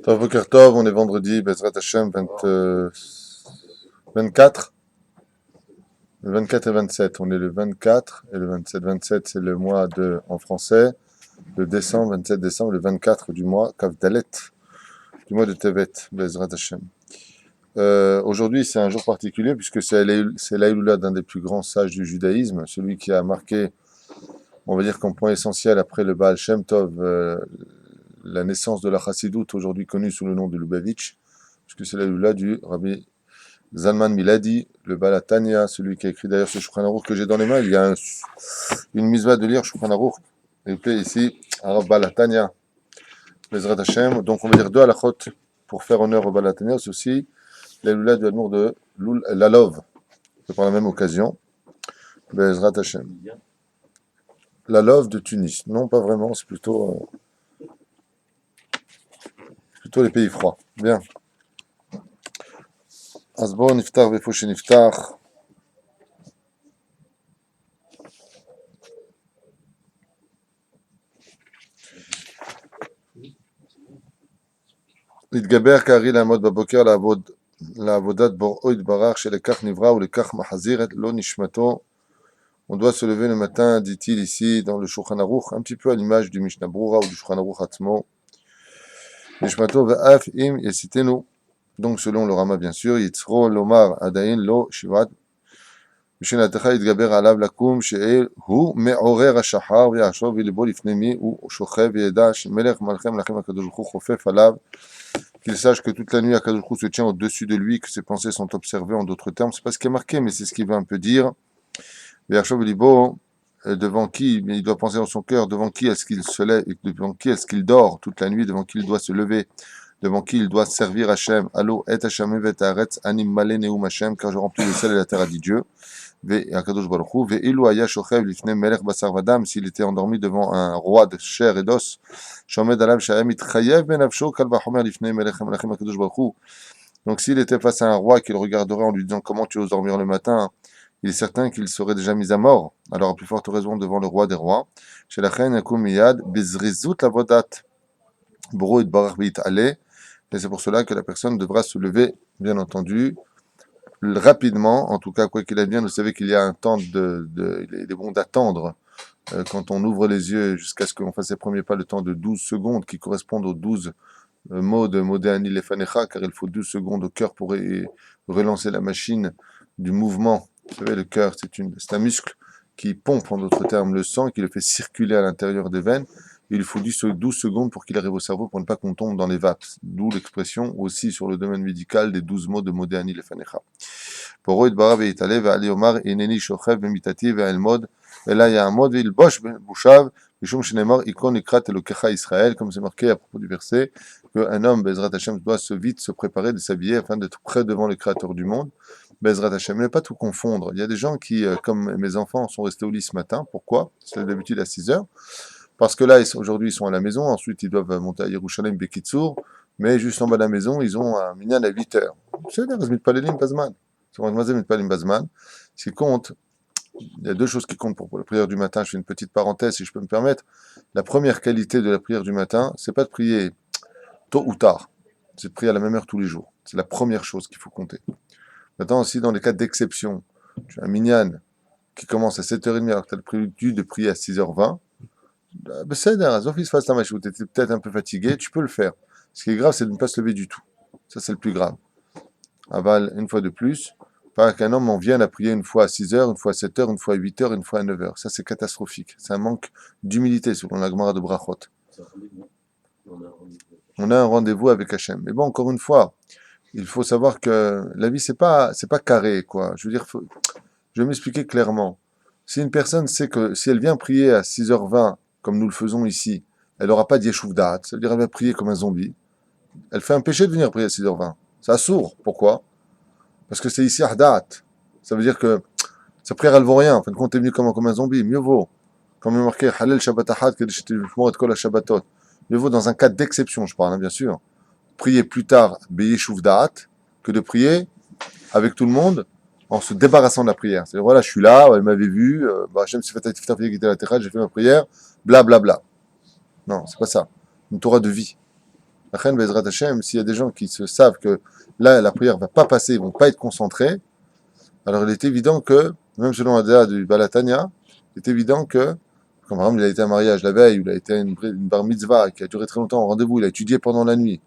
Tov Boker Tov, on est vendredi, Bezrat Hashem 24, le 24 et 27. On est le 24 et le 27. 27, c'est le mois en français, le décembre, 27 décembre, le 24 du mois, Kavdalet, du mois de Tevet, Bezrat Hashem. Aujourd'hui, c'est un jour particulier puisque c'est l'Aïloula d'un des plus grands sages du judaïsme, celui qui a marqué, on va dire, comme point essentiel après le Baal Shem Tov, la naissance de la Chassidoute, aujourd'hui connue sous le nom de Lubavitch, puisque c'est l'Aïloula du Rabbi Zalman Miladi, le Balatania, celui qui a écrit d'ailleurs ce Shulchan Aruch que j'ai dans les mains. Il y a une misva de lire Shulchan Aruch. Il plaît ici, Arav Balatania, Bezrat Hashem. Donc on va dire deux halachot pour faire honneur au Balatania. C'est aussi l'Aïloula du Admour de Lalov, par la même occasion. Bezrat Hashem. Lalov de Tunis. Non, pas vraiment, c'est plutôt les pays froids. Bien. אז בואו נפתח באיפה שנפתח. להתגבר כארי לעמוד בבוקר לעבודת בוראו יתברך שלכך נברא ולכך מחזיר לא נשמתו. On doit se lever le matin, dit-il ici dans le Shulchan Aruch, un petit peu à l'image du Mishnah Brura ou du Shulchan Aruch Atzmo. Nishmato ve'af im yesitenu. Donc selon le Rama bien sûr, Yitzro lomar adayin lo shivat בשנתך יתגבר עליו לקום שהוא מעורר השחר ויחשוב ולבו לפני מי הוא שוכב וידע שמלך מלכי מלכים הקדוש ברוך הוא חופף עליו, qu'il sache que toute la nuit הקדוש ברוך הוא se tient au-dessus de lui, que ses pensées sont observées. En d'autres termes, c'est pas ce qui est marqué, mais c'est ce qu'il veut un peu dire. ויחשוב ולבו, devant qui, il doit penser dans son cœur, devant qui est-ce qu'il se lève, devant qui est-ce qu'il dort toute la nuit, devant qui il doit se lever, devant qui il doit servir Hachem. Allo et Hachem et Haaretz anim malé neum Hachem, car je remplis le ciel et la terre, a dit Dieu. Akadosh Baruch Hu, ve'ilu haya shochev lifnei melech basar vadam, s'il était endormi devant un roi de chair et d'os, shomed alav shayem itchayev ben nafsho kal vachomer lifnei melech melachim Akadosh Baruch Hu. Donc s'il était face à un roi qui le regarderait en lui disant comment tu oses dormir le matin, il est certain qu'il serait déjà mis à mort. Alors à plus forte raison devant le roi des rois. Shelachen yakum miyad bizrizut lavodat boro itbarach ve'it'aleh. Et c'est pour cela que la personne devra se lever, bien entendu, rapidement. En tout cas, quoi qu'il advienne, vous savez qu'il y a un temps il est bon d'attendre quand on ouvre les yeux jusqu'à ce qu'on fasse ses premiers pas, le temps de 12 secondes qui correspondent aux 12 mots de Modéani Lefanecha, car il faut 12 secondes au cœur pour relancer la machine du mouvement. Vous savez, le cœur, c'est un muscle qui pompe, en d'autres termes, le sang, qui le fait circuler à l'intérieur des veines. Il faut 12 secondes pour qu'il arrive au cerveau, pour ne pas qu'on tombe dans les vapes. D'où l'expression aussi sur le domaine médical des 12 mots de Modéani Lefanecha. Poro itbara ve'itale ve'ali omar ineni shochev bemitati ve'elmod ela ya'amod ve'ilbosh bushav mishum shenemar ikon ikrat elokecha Israël, comme c'est marqué à propos du verset qu'un homme Bezrat Hashem doit se préparer, de s'habiller afin d'être prêt devant le Créateur du monde. Bezrat Hashem, ne pas tout confondre. Il y a des gens qui, comme mes enfants, sont restés au lit ce matin. Pourquoi? C'est d'habitude à 6 heures. Parce que là, aujourd'hui, ils sont à la maison. Ensuite, ils doivent monter à Yerushalayim Bekitsour. Mais juste en bas de la maison, ils ont un minyan à 8 heures. C'est là, Razmit Palelim Bazman. Ce qui compte, il y a deux choses qui comptent pour la prière du matin. Je fais une petite parenthèse, si je peux me permettre. La première qualité de la prière du matin, c'est pas de prier tôt ou tard. C'est de prier à la même heure tous les jours. C'est la première chose qu'il faut compter. Maintenant, aussi, dans les cas d'exception, tu as un minyan qui commence à 7h30 alors que tu as prévu de prier à 6h20. C'est un office face à ma chute. Tu es peut-être un peu fatigué, tu peux le faire. Ce qui est grave, c'est de ne pas se lever du tout. Ça, c'est le plus grave. Aval, une fois de plus, pas qu'un homme en vienne à prier une fois à 6h, une fois à 7h, une fois à 8h, une fois à 9h. Ça, c'est catastrophique. C'est un manque d'humilité, selon la Gemara de Brachot. On a un rendez-vous avec Hachem. Mais bon, encore une fois, il faut savoir que la vie, c'est pas carré, quoi. Je veux dire, je vais m'expliquer clairement. Si une personne sait que si elle vient prier à 6h20, comme nous le faisons ici, elle n'aura pas d'Yeshuv Da'at, ça veut dire qu'elle va prier comme un zombie. Elle fait un péché de venir prier à 6h20. C'est assourd. Pourquoi? Parce que c'est ici Ahdat. Ça veut dire que sa prière, elle vaut rien. En fin de compte, t'es venu comme un zombie. Mieux vaut. Comme il est marqué, Halal Shabbat Ahad, que Kol Shabbatot. Mieux vaut dans un cas d'exception, je parle, hein, bien sûr. Prier plus tard, Beyeshuv Da'at, que de prier avec tout le monde en se débarrassant de la prière. C'est-à-dire, voilà, je suis là, elle m'avait vu, Hachem s'est fait quitter la terre, j'ai fait ma prière, bla bla bla. Non, c'est pas ça. Une Torah de vie. Achen Bezrat Hashem, s'il y a des gens qui se savent que là, la prière va pas passer, ils vont pas être concentrés, alors il est évident que, même selon la du Balatania, il est évident que, comme par exemple, il a été à un mariage la veille, ou il a été à une bar mitzvah qui a duré très longtemps en rendez-vous, il a étudié pendant la nuit.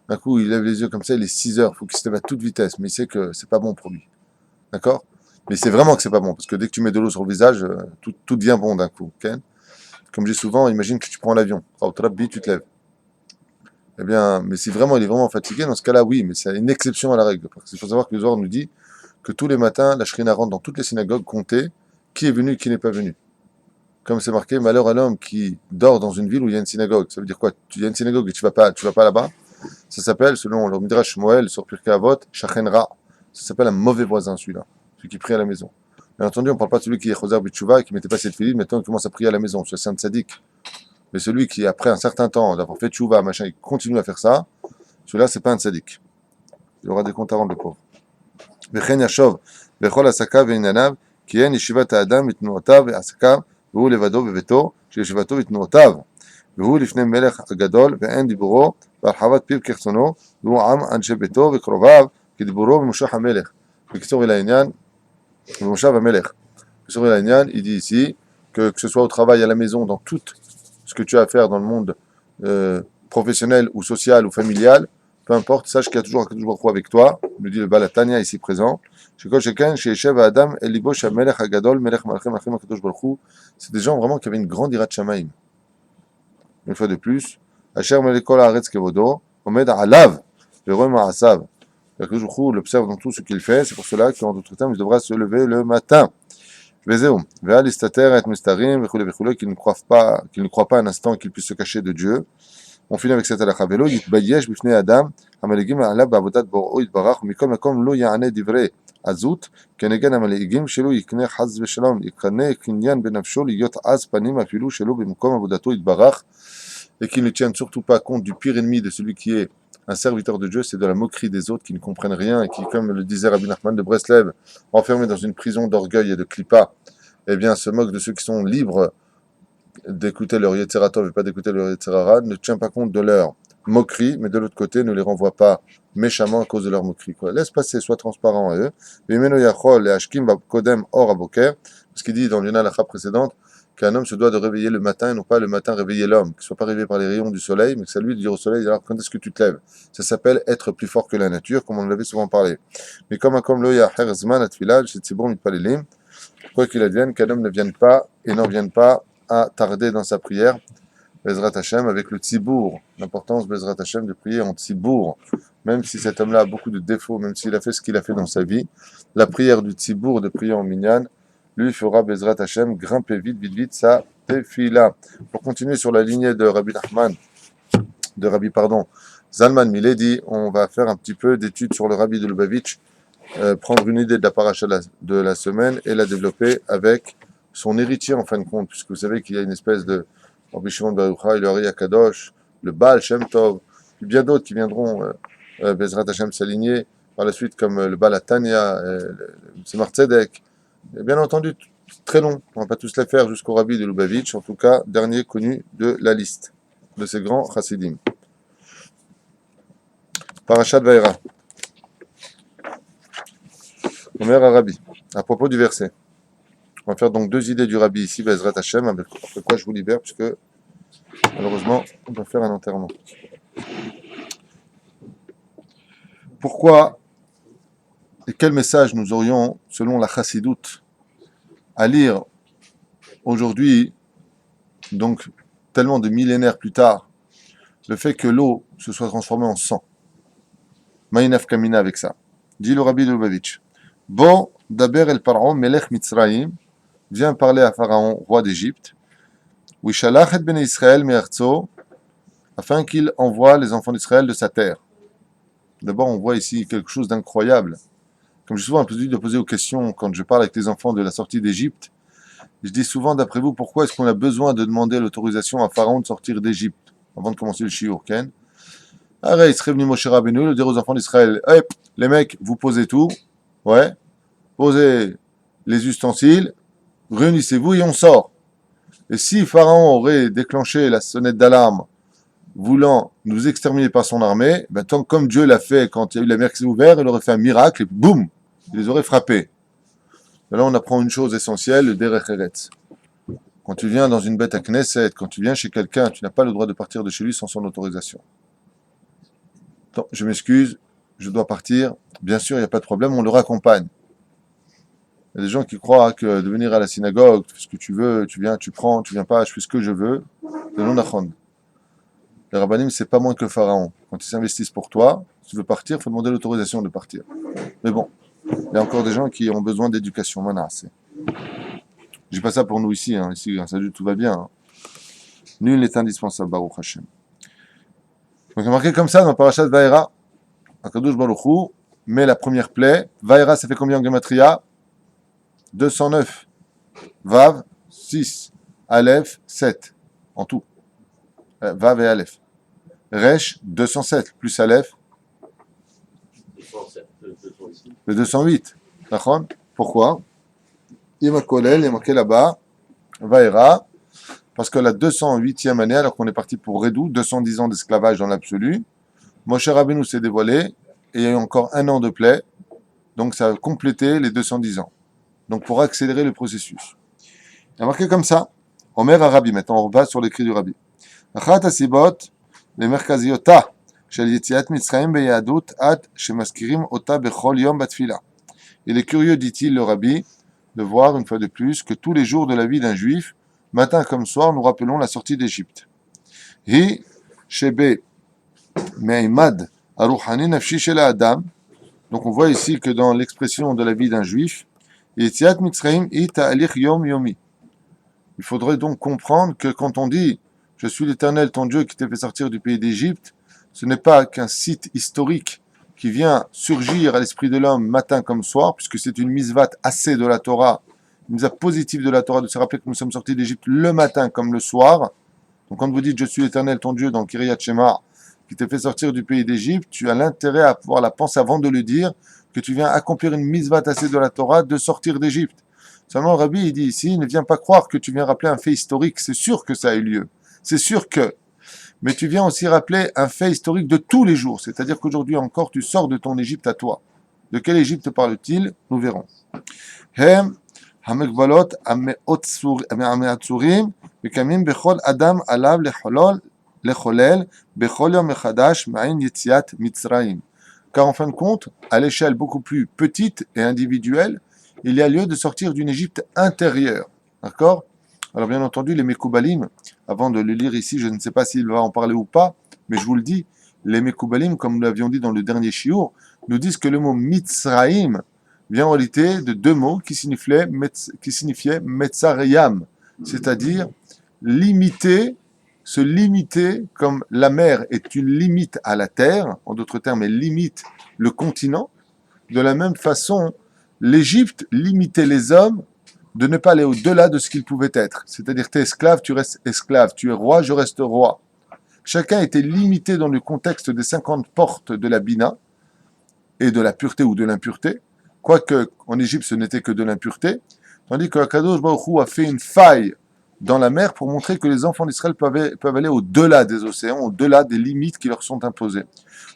D'un coup, il lève les yeux comme ça, il est 6 heures, il faut qu'il se lève à toute vitesse, mais il sait que c'est pas bon pour lui. D'accord? Mais c'est vraiment que c'est pas bon, parce que dès que tu mets de l'eau sur le visage, tout devient bon d'un coup. Ok. Comme je dis souvent, imagine que tu prends l'avion, tu te lèves. Eh bien, mais si vraiment il est vraiment fatigué, dans ce cas-là, oui, mais c'est une exception à la règle. Parce qu'il faut savoir que le Zohar nous dit que tous les matins, la Shrina rentre dans toutes les synagogues compter qui est venu et qui n'est pas venu. Comme c'est marqué, malheur à l'homme qui dort dans une ville où il y a une synagogue. Ça veut dire quoi? Il y a une synagogue et tu vas pas là-bas. Ça s'appelle, selon le Midrash Moël sur Pirkei Avot, Shachen Ra. Ça s'appelle un mauvais voisin, celui-là. Celui qui prie à la maison. Bien entendu, on ne parle pas de celui qui est Choser B'Tchouva et qui ne mettait pas cette filie, maintenant il commence à prier à la maison. C'est un tzaddik. Mais celui qui, après un certain temps d'avoir fait Tchouva, machin, il continue à faire ça, celui-là, c'est pas un tzaddik. Il aura des comptes à rendre, le pauvre. וכן ישוב בכל עסקיו וענייניו, כי אין ישיבת האדם ותנועותיו ועסקיו, והוא לבדו בביתו, שישיבתו ותנועותיו, והוא לפני מלך הגדול, ואין דיבורו, והרחבת פיו כרצונו, והוא עם אנשי ביתו וקרוביו, כדיבורו במושב המלך. בקיצור אל העניין, במושב המלך. בקיצור אל העניין, il dit ici, que ce soit au travail, à la maison, dans tout ce que tu as à faire dans le monde professionnel ou social ou familial, peu importe, sache qu'il y a toujours un Kadosh Baruch Hu avec toi, nous dit le Balatania ici présent. C'est des gens vraiment qui avaient une grande ira de Shamaim. Une fois de plus, Asher Melekol Haaretz Kevodo, Omed Alav, Veroy Ma'asav. Le Kadosh Baruch Hu l'observe dans tout ce qu'il fait, c'est pour cela qu'en d'autres termes, il devra se lever le matin. Vezeu, Ve'al Istater et Mistarim, qu'il ne croit pas un instant qu'il puisse se cacher de Dieu. On finit avec cette halakha. Velo yitbayesh bifnei adam hameligim alav ba'avodat bor'o yitbarach mikol makom lo ya'ane divrei azut kenegan hameligim shelo yikne chaz v'shalom yikne kinyan benafsho liyot az panim afilu shelo b'mkom avodato yitbarach, et qu'il ne tienne surtout pas compte du pire ennemi de celui qui est un serviteur de Dieu, c'est de la moquerie des autres qui ne comprennent rien et qui, comme le disait Rabbi Nachman de Breslev, enfermé dans une prison d'orgueil et de clipa, eh bien se moque de ceux qui sont libres d'écouter leur Yetzeratov et pas d'écouter leur Yetzerara, ne tient pas compte de leur moquerie, mais de l'autre côté, ne les renvoie pas méchamment à cause de leur moquerie. Quoi. Laisse passer, sois transparent à eux. Ce qu'il dit dans l'Yona Lacha précédente, qu'un homme se doit de réveiller le matin et non pas le matin réveiller l'homme, qu'il ne soit pas réveillé par les rayons du soleil, mais que c'est lui de dire au soleil, alors quand est-ce que tu te lèves? Ça s'appelle être plus fort que la nature, comme on l'avait souvent parlé. Mais comme lo yaher zman atfilal, c'est bon mitpalelim, quoi qu'il advienne, qu'un homme ne vienne pas et n'en vienne pas à tarder dans sa prière, Bezrat Hashem, avec le tzibour, l'importance Bezrat Hashem de prier en tzibour, même si cet homme-là a beaucoup de défauts, même s'il a fait ce qu'il a fait dans sa vie, la prière du tzibour, de prier en minyan, lui fera Bezrat Hashem grimper vite sa tefila. Pour continuer sur la lignée de Zalman Miledi, on va faire un petit peu d'études sur le Rabbi de Lubavitch, prendre une idée de la paracha de la semaine et la développer avec son héritier en fin de compte, puisque vous savez qu'il y a une espèce de Rabbi Shimon Bar Yochai, le Ari Akadosh, le Baal Shem Tov, puis bien d'autres qui viendront Bezrat Hashem s'aligner par la suite, comme le Baal Atania, le Tzemar Tzedek. Et bien entendu, très long, on ne va pas tous les faire jusqu'au Rabbi de Lubavitch, en tout cas, dernier connu de la liste de ces grands chassidim. Parashat Vaera. Omer Arabi, à propos du verset. On va faire donc deux idées du Rabbi ici, Bezrat Hashem, avec quoi je vous libère, puisque malheureusement, on doit faire un enterrement. Pourquoi et quel message nous aurions, selon la Chassidoute, à lire aujourd'hui, donc tellement de millénaires plus tard, le fait que l'eau se soit transformée en sang? Maïnaf Kamina avec ça. Dit le Rabbi de Lubavitch. Bon, Daber el Paro, Melech Mitzrayim, vient parler à Pharaon, roi d'Égypte, Wishalach et ben Israël me'artso, afin qu'il envoie les enfants d'Israël de sa terre. D'abord, on voit ici quelque chose d'incroyable. Comme j'ai souvent l'habitude de poser aux questions quand je parle avec les enfants de la sortie d'Égypte, je dis souvent, d'après vous, pourquoi est-ce qu'on a besoin de demander l'autorisation à Pharaon de sortir d'Égypte avant de commencer le shiur, Ken? Arrête, il serait venu Moshe Rabbeinu, le dire aux enfants d'Israël, hey, les mecs, vous posez tout, ouais, posez les ustensiles, réunissez-vous et on sort. Et si Pharaon aurait déclenché la sonnette d'alarme voulant nous exterminer par son armée, ben, tant comme Dieu l'a fait quand il y a eu la mer qui s'est ouverte, il aurait fait un miracle et boum, il les aurait frappés. Et là, on apprend une chose essentielle, le derech eretz. Quand tu viens dans une bête à Knesset, quand tu viens chez quelqu'un, tu n'as pas le droit de partir de chez lui sans son autorisation. Attends, je m'excuse, je dois partir. Bien sûr, il n'y a pas de problème, on le raccompagne. Il y a des gens qui croient que de venir à la synagogue, tu fais ce que tu veux, tu viens, tu prends, tu viens pas, je fais ce que je veux. C'est non nachon. Les rabbanim, c'est pas moins que le pharaon. Quand ils s'investissent pour toi, si tu veux partir, il faut demander l'autorisation de partir. Mais bon, il y a encore des gens qui ont besoin d'éducation. Mana, c'est. Je dis pas ça pour nous ici, hein. Ici, grâce à Dieu, tout va bien. Hein. Nul n'est indispensable, Baruch Hashem. Donc, c'est marqué comme ça dans Parashat Vaera. Akadosh Baruch Hu met la première plaie. Vaera, ça fait combien en gematria? 209. Vav, 6. Aleph, 7. En tout. Vav et Aleph. Resh, 207. Plus Aleph. 207, Le 208. D'accord? Pourquoi? Il y a marqué là-bas. Vaera. Parce que la 208e année, alors qu'on est parti pour Redou, 210 ans d'esclavage dans l'absolu, Moshe Rabbeinu s'est dévoilé et il y a eu encore un an de plaie. Donc ça a complété les 210 ans. Donc pour accélérer le processus. Il y a marqué comme ça. Omer Arabi. Maintenant on revient sur l'écrit du Rabbi. Achat asibot le merkaziota shel yetziat Mitzrayim beyadut ad shemaskirim ota bechol yom batfila. Il est curieux, dit-il, le Rabbi, de voir une fois de plus que tous les jours de la vie d'un juif, matin comme soir, nous rappelons la sortie d'Égypte. Hi shebe me'imad aruhani nafshi shel Adam. Donc on voit ici que dans l'expression de la vie d'un juif, Yetziat Mitzrayim hi ta'alich yom yomi. Il faudrait donc comprendre que quand on dit « Je suis l'Éternel, ton Dieu, qui t'a fait sortir du pays d'Égypte », ce n'est pas qu'un site historique qui vient surgir à l'esprit de l'homme matin comme soir, puisque c'est une misvat assez de la Torah, une misvat positive de la Torah, de se rappeler que nous sommes sortis d'Égypte le matin comme le soir. Donc quand vous dites « Je suis l'Éternel, ton Dieu » dans le Kiryat Shema, qui t'a fait sortir du pays d'Égypte, tu as l'intérêt à pouvoir la penser avant de le dire, que tu viens accomplir une misvat assez de la Torah de sortir d'Égypte. Seulement, Rabbi, il dit ici, ne viens pas croire que tu viens rappeler un fait historique. C'est sûr que ça a eu lieu. C'est sûr que. Mais tu viens aussi rappeler un fait historique de tous les jours. C'est-à-dire qu'aujourd'hui encore, tu sors de ton Égypte à toi. De quelle Égypte parle-t-il? Nous verrons. Hem, hamekbalot, ameatsurim, vekamim bechol adam alav lecholel, bechol yom echadash, ma'in yetziat mitzrayim. Car en fin de compte, à l'échelle beaucoup plus petite et individuelle, il y a lieu de sortir d'une Égypte intérieure. D'accord? Alors bien entendu, les Mekoubalim, avant de le lire ici, je ne sais pas s'il va en parler ou pas, mais je vous le dis, les Mekoubalim, comme nous l'avions dit dans le dernier shiur, nous disent que le mot Mitzraïm vient en réalité de deux mots qui signifiaient Metzarayam, c'est-à-dire limiter, se limiter, comme la mer est une limite à la terre, en d'autres termes, elle limite le continent, de la même façon, l'Égypte limitait les hommes de ne pas aller au-delà de ce qu'ils pouvaient être. C'est-à-dire, tu es esclave, tu restes esclave. Tu es roi, je reste roi. Chacun était limité dans le contexte des 50 portes de la Bina et de la pureté ou de l'impureté. Quoique, en Égypte, ce n'était que de l'impureté. Tandis que Akadosh Baruch Hu a fait une faille dans la mer pour montrer que les enfants d'Israël peuvent aller au-delà des océans, au-delà des limites qui leur sont imposées.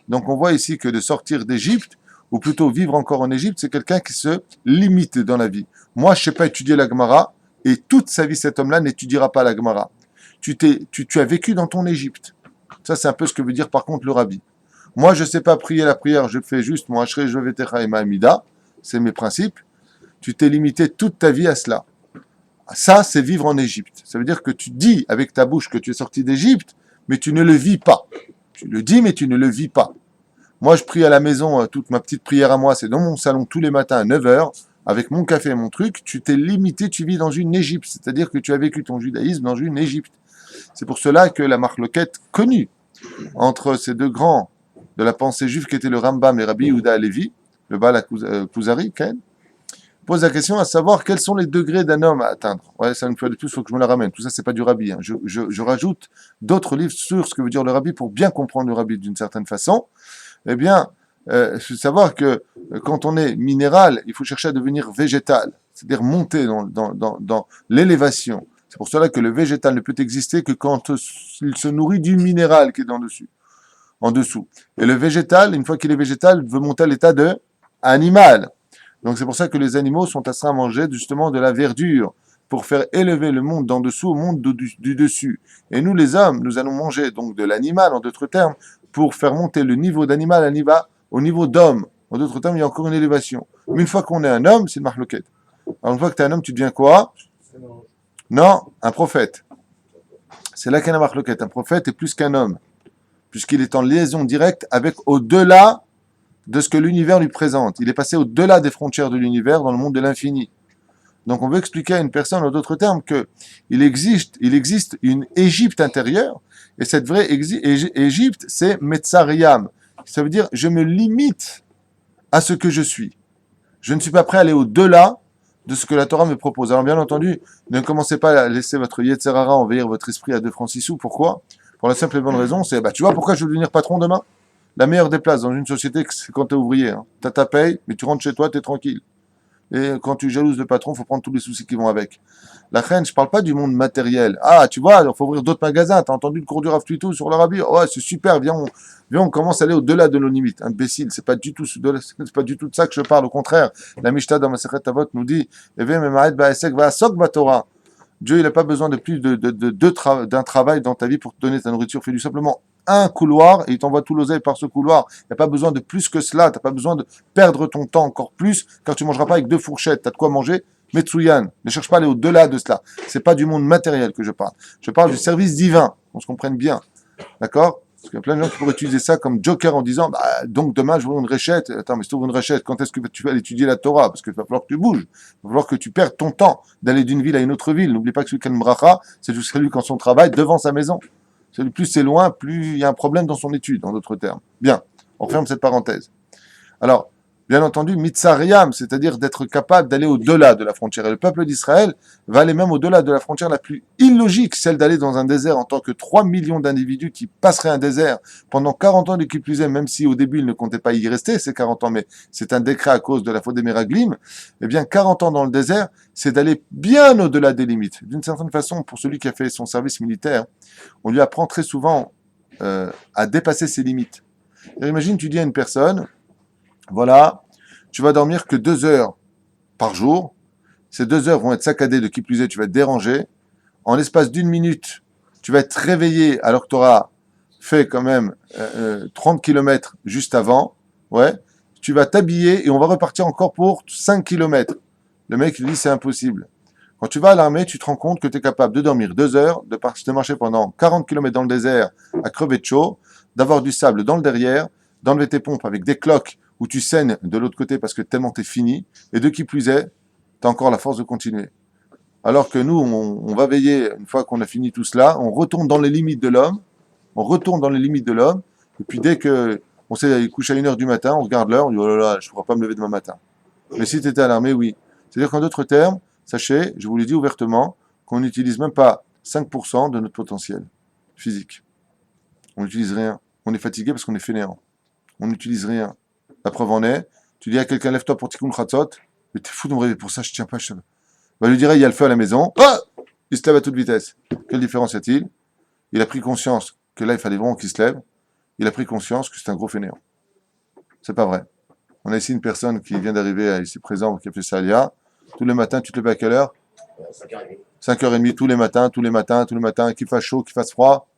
Donc, on voit ici que de sortir d'Égypte, ou plutôt vivre encore en Égypte, c'est quelqu'un qui se limite dans la vie. Moi, je ne sais pas étudier la Gemara, et toute sa vie, cet homme-là n'étudiera pas la Gemara. Tu as vécu dans ton Égypte. Ça, c'est un peu ce que veut dire par contre le Rabbi. Moi, je ne sais pas prier la prière, je fais juste mon Ashrei Jovetecha et Ma'amida, c'est mes principes. Tu t'es limité toute ta vie à cela. Ça, c'est vivre en Égypte. Ça veut dire que tu dis avec ta bouche que tu es sorti d'Égypte, mais tu ne le vis pas. Tu le dis, mais tu ne le vis pas. Moi, je prie à la maison, toute ma petite prière à moi, c'est dans mon salon tous les matins à 9h, avec mon café et mon truc. Tu t'es limité, tu vis dans une Égypte. C'est-à-dire que tu as vécu ton judaïsme dans une Égypte. C'est pour cela que la marloquette connue entre ces deux grands de la pensée juive qui étaient le Rambam et Rabbi Yehuda Halevi, le Baal Kuzari, pose la question à savoir quels sont les degrés d'un homme à atteindre. Ouais, ça une fois de plus, il faut que je me la ramène. Tout ça, c'est pas du Rabbi. Hein. Je rajoute d'autres livres sur ce que veut dire le Rabbi pour bien comprendre le Rabbi d'une certaine façon. Eh bien, savoir que quand on est minéral, il faut chercher à devenir végétal, c'est-à-dire monter dans l'élévation. C'est pour cela que le végétal ne peut exister que quand il se nourrit du minéral qui est en dessous. Et le végétal, une fois qu'il est végétal, veut monter à l'état de animal. Donc c'est pour ça que les animaux sont astreints à manger justement de la verdure pour faire élever le monde d'en dessous au monde du dessus. Et nous, les hommes, nous allons manger donc de l'animal, en d'autres termes, pour faire monter le niveau d'animal au niveau d'homme. En d'autres termes, il y a encore une élévation. Mais une fois qu'on est un homme, c'est une marloquette. Alors une fois que tu es un homme, tu deviens quoi? Non, un prophète. C'est là qu'il y a la marloquette. Un prophète est plus qu'un homme, puisqu'il est en liaison directe avec au-delà de ce que l'univers lui présente. Il est passé au-delà des frontières de l'univers dans le monde de l'infini. Donc on veut expliquer à une personne, en d'autres termes, qu'il existe une Égypte intérieure, et cette vraie Égypte, c'est Metzariam. Ça veut dire, je me limite à ce que je suis. Je ne suis pas prêt à aller au-delà de ce que la Torah me propose. Alors bien entendu, ne commencez pas à laisser votre Yetzer Hara envahir votre esprit à 2 francs 6 sous. Pourquoi? Pour la simple et bonne raison, c'est, tu vois pourquoi je veux devenir patron demain? La meilleure des places dans une société, c'est quand tu es ouvrier. Hein. Tu as ta paye, mais tu rentres chez toi, tu es tranquille. Et quand tu jalouses le patron, il faut prendre tous les soucis qui vont avec. La reine, je parle pas du monde matériel. Ah, tu vois, il faut ouvrir d'autres magasins. T'as entendu le cours du Rav Tuitou sur l'Arabie? Ouais, c'est super, viens, on commence à aller au-delà de nos limites. Imbécile, c'est pas du tout de ça que je parle. Au contraire, la Mishnah dans Masechet Avot nous dit, Dieu, il n'a pas besoin de plus d'un travail dans ta vie pour te donner ta nourriture. Fais-lui simplement un couloir et il t'envoie tout l'oseille par ce couloir. Il n'y a pas besoin de plus que cela. Tu n'as pas besoin de perdre ton temps encore plus car tu ne mangeras pas avec 2 fourchettes. Tu as de quoi manger. Metsuyan. Ne cherche pas à aller au-delà de cela. C'est pas du monde matériel que je parle. Je parle du service divin. On se comprenne bien. D'accord? Parce qu'il y a plein de gens qui pourraient utiliser ça comme joker en disant, donc demain, je veux une réchette. Attends, mais si tu ouvres une réchette, quand est-ce que tu vas étudier la Torah? Parce qu'il va falloir que tu bouges. Il va falloir que tu perdes ton temps d'aller d'une ville à une autre ville. N'oublie pas que celui qui a une bracha, c'est celui qui a son travail devant sa maison. Plus c'est loin, plus il y a un problème dans son étude, en d'autres termes. Bien, on ferme cette parenthèse. Alors, bien entendu, mitzariam, c'est-à-dire d'être capable d'aller au-delà de la frontière. Et le peuple d'Israël va aller même au-delà de la frontière la plus illogique, celle d'aller dans un désert en tant que 3 millions d'individus qui passeraient un désert pendant 40 ans de qui plus est, même si au début ils ne comptaient pas y rester, ces 40 ans, mais c'est un décret à cause de la faute des Méraglim. Eh bien, 40 ans dans le désert, c'est d'aller bien au-delà des limites. D'une certaine façon, pour celui qui a fait son service militaire, on lui apprend très souvent à dépasser ses limites. Et imagine, tu dis à une personne, voilà, tu vas dormir que 2 heures par jour. Ces 2 heures vont être saccadées de qui plus est, tu vas être dérangé. En l'espace d'1 minute, tu vas être réveillé alors que tu auras fait quand même 30 km juste avant. Ouais. Tu vas t'habiller et on va repartir encore pour 5 km. Le mec, il dit, c'est impossible. Quand tu vas à l'armée, tu te rends compte que tu es capable de dormir 2 heures, de marcher pendant 40 km dans le désert à crever de chaud, d'avoir du sable dans le derrière, d'enlever tes pompes avec des cloques où tu saignes de l'autre côté parce que tellement t'es fini, et de qui plus est, t'as encore la force de continuer. Alors que nous, on va veiller, une fois qu'on a fini tout cela, on retourne dans les limites de l'homme, et puis dès que on s'est couché à 1h du matin, on regarde l'heure, on dit, oh là là, je ne pourrai pas me lever demain matin. Mais si tu étais à l'armée, oui. C'est-à-dire qu'en d'autres termes, sachez, je vous l'ai dit ouvertement, qu'on n'utilise même pas 5% de notre potentiel physique. On n'utilise rien. On est fatigué parce qu'on est fainéant. On n'utilise rien. La preuve en est, tu dis à quelqu'un, lève-toi pour Tikkun Chatzot, mais t'es fou de me réveiller pour ça, je tiens pas, je tiens pas. Bah, lui dirait, il y a le feu à la maison, il se lève à toute vitesse. Quelle différence y a-t-il? Il a pris conscience que là, il fallait vraiment qu'il se lève. Il a pris conscience que c'est un gros fainéant. C'est pas vrai. On a ici une personne qui vient d'arriver ici présent, qui a fait ça Alia. Tous les matins, tu te lèves à quelle heure? 5h30. 5h30, tous les matins, qu'il fasse chaud, qu'il fasse froid.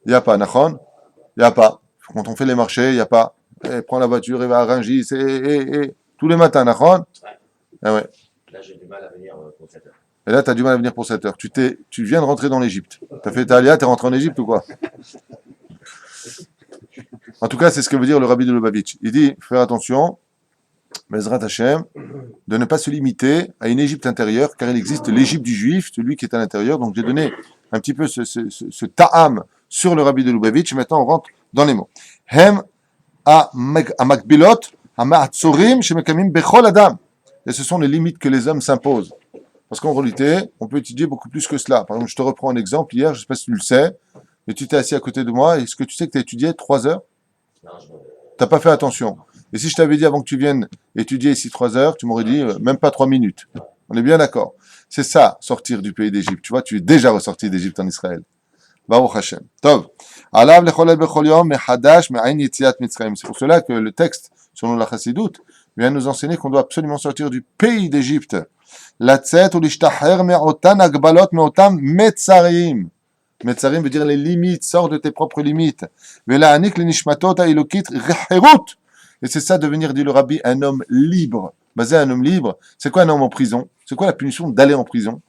Il n'y a pas, Nachon? Il n'y a pas. Quand on fait les marchés, il n'y a pas. Prends la voiture et va à Rungis, tous les matins, Nachon? Ah ouais. Là, j'ai du mal à venir pour 7 heures. Et là, tu as du mal à venir pour 7 heures. Tu viens de rentrer dans l'Égypte. Tu as fait ta Alia, tu es rentré en Égypte ou quoi? En tout cas, c'est ce que veut dire le Rabbi de Lubavitch. Il dit, faire attention, Bezrat Hashem, de ne pas se limiter à une Égypte intérieure, car il existe l'Égypte du Juif, celui qui est à l'intérieur. Donc j'ai donné un petit peu ce ta'am sur le Rabbi de Lubavitch. Maintenant, on rentre dans les mots. Hem a makbilot, a ma'atzorim, shemekamim bechol adam. Et ce sont les limites que les hommes s'imposent. Parce qu'en réalité, on peut étudier beaucoup plus que cela. Par exemple, je te reprends un exemple. Hier, je ne sais pas si tu le sais, mais tu t'es assis à côté de moi. Est-ce que tu sais que tu as étudié 3 heures? Non, je... Tu n'as pas fait attention. Et si je t'avais dit avant que tu viennes étudier ici 3 heures, tu m'aurais dit même pas 3 minutes. On est bien d'accord. C'est ça, sortir du pays d'Égypte. Tu vois, tu es déjà ressorti d'Égypte en Israël. Baruch Hashem. Tov. Alav lecholel bechol yom mechadash me'ain yetziat Mitzrayim. C'est pour cela que le texte, selon la Chassidoute, vient nous enseigner qu'on doit absolument sortir du pays d'Égypte. Latzet ou l'ishtaher me'otan agbalot me'otam metzarim. Metzarim veut dire les limites, sors de tes propres limites. Ve'la'anik lenishmatot ha'elokit reherut. Et c'est ça devenir, dit le Rabbi, un homme libre. Basé un homme libre, c'est quoi un homme en prison? C'est quoi la punition d'aller en prison?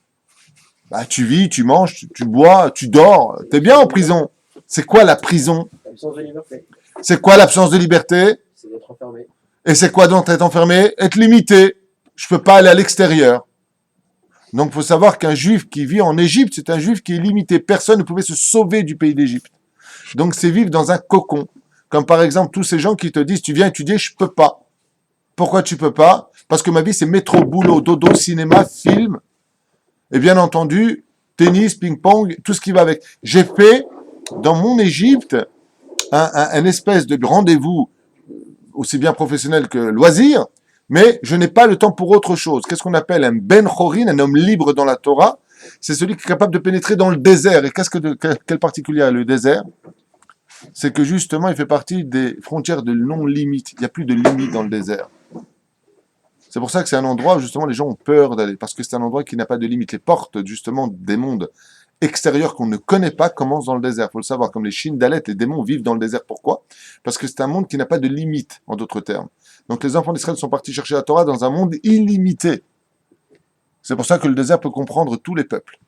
Bah, tu vis, tu manges, tu bois, tu dors, t'es bien en prison. C'est quoi la prison? L'absence de liberté. C'est quoi l'absence de liberté? C'est d'être enfermé. Et c'est quoi donc être enfermé? Être limité. Je peux pas aller à l'extérieur. Donc, il faut savoir qu'un juif qui vit en Égypte, c'est un juif qui est limité. Personne ne pouvait se sauver du pays d'Égypte. Donc, c'est vivre dans un cocon. Comme par exemple, tous ces gens qui te disent, tu viens étudier, je peux pas. Pourquoi tu peux pas? Parce que ma vie, c'est métro, boulot, dodo, cinéma, film. Et bien entendu, tennis, ping-pong, tout ce qui va avec. J'ai fait, dans mon Égypte, un espèce de rendez-vous, aussi bien professionnel que loisir, mais je n'ai pas le temps pour autre chose. Qu'est-ce qu'on appelle un ben chorin, un homme libre dans la Torah? C'est celui qui est capable de pénétrer dans le désert. Et quel particulier a le désert? C'est que justement, il fait partie des frontières de non-limite. Il n'y a plus de limite dans le désert. C'est pour ça que c'est un endroit où justement les gens ont peur d'aller, parce que c'est un endroit qui n'a pas de limite. Les portes justement des mondes extérieurs qu'on ne connaît pas commencent dans le désert. Il faut le savoir, comme les Shindalet, les démons vivent dans le désert. Pourquoi? Parce que c'est un monde qui n'a pas de limite, en d'autres termes. Donc les enfants d'Israël sont partis chercher la Torah dans un monde illimité. C'est pour ça que le désert peut comprendre tous les peuples.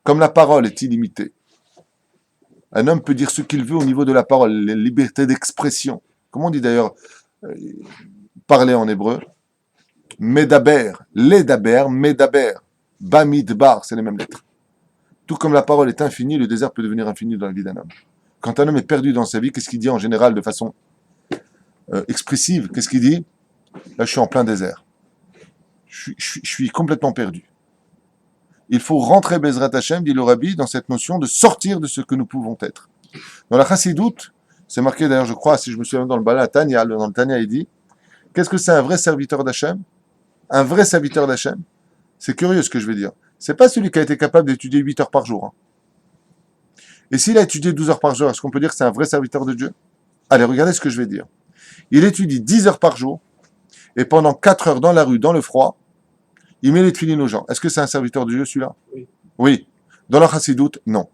Comme la parole est illimitée. Un homme peut dire ce qu'il veut au niveau de la parole, la liberté d'expression. Comment on dit d'ailleurs parler en hébreu? Medaber, ledaber, medaber. Bamidbar, c'est les mêmes lettres. Tout comme la parole est infinie, le désert peut devenir infini dans la vie d'un homme. Quand un homme est perdu dans sa vie, qu'est-ce qu'il dit en général de façon expressive? Qu'est-ce qu'il dit? Là, je suis en plein désert. Je suis complètement perdu. Il faut rentrer Bezrat Hashem, dit le Rabbi, dans cette notion de sortir de ce que nous pouvons être. Dans la Chassidoute, c'est marqué d'ailleurs, je crois, si je me souviens dans le Bala Tanya, dans le Tanya, il dit, qu'est-ce que c'est un vrai serviteur d'Hachem? Un vrai serviteur d'Hachem, c'est curieux ce que je vais dire. C'est pas celui qui a été capable d'étudier 8 heures par jour. Hein. Et s'il a étudié 12 heures par jour, est-ce qu'on peut dire que c'est un vrai serviteur de Dieu? Allez, regardez ce que je vais dire. Il étudie 10 heures par jour, et pendant 4 heures dans la rue, dans le froid, il met les tefilines aux gens. Est-ce que c'est un serviteur de Dieu, celui-là? Oui. Oui. Dans la Chassidoute, non.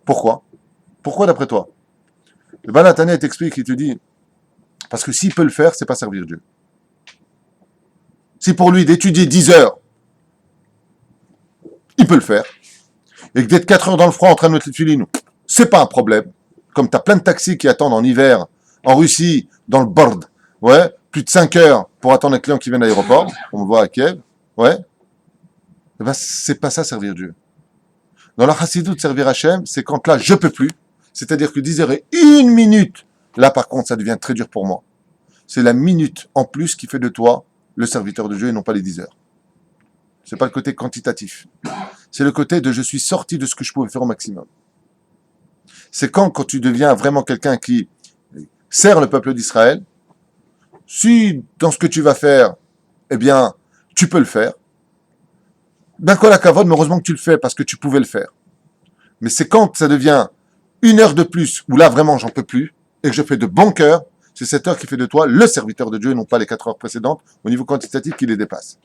Pourquoi? Pourquoi d'après toi? Le Baal HaTanya t'explique, il te dit, parce que s'il peut le faire, c'est pas servir Dieu. Si pour lui d'étudier 10 heures, il peut le faire, et que d'être 4 heures dans le froid en train de mettre les tefilines, c'est pas un problème. Comme tu as plein de taxis qui attendent en hiver, en Russie, dans le Bord, ouais, plus de 5 heures pour attendre un client qui vient à l'aéroport, on le voit à Kiev, ouais, eh ben, c'est pas ça servir Dieu. Dans la Chassidoute, servir Hachem, c'est quand là, je peux plus, c'est-à-dire que 10 heures et 1 minute, là par contre, ça devient très dur pour moi. C'est la minute en plus qui fait de toi le serviteur de Dieu et non pas les 10 heures. C'est pas le côté quantitatif. C'est le côté de je suis sorti de ce que je pouvais faire au maximum. C'est quand tu deviens vraiment quelqu'un qui sert le peuple d'Israël, si dans ce que tu vas faire, eh bien, tu peux le faire, ben kol hakavod, mais heureusement que tu le fais parce que tu pouvais le faire. Mais c'est quand ça devient 1 heure de plus, où là vraiment j'en peux plus, et que je fais de bon cœur, c'est cette heure qui fait de toi le serviteur de Dieu et non pas les 4 heures précédentes au niveau quantitatif qui les dépasse.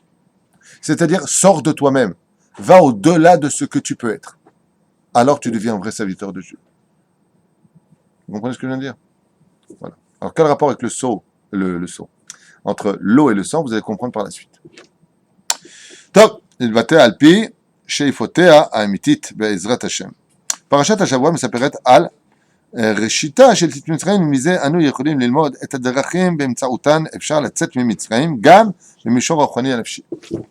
C'est-à-dire, sors de toi-même, va au-delà de ce que tu peux être. Alors tu deviens un vrai serviteur de Dieu. Vous comprenez ce que je viens de dire? Voilà. Alors quel rapport avec le seau, le seau? Entre l'eau et le sang, vous allez comprendre par la suite. Top. התבטא על פי שאיפותיה האמיתית בעזרת השם. פרשת השבוע מספרת על ראשיתה של יציאת מצרים, ומזה אנו יכולים ללמוד את הדרכים באמצעותן אפשר לצאת ממצרים, גם במישור הרוחני הנפשי.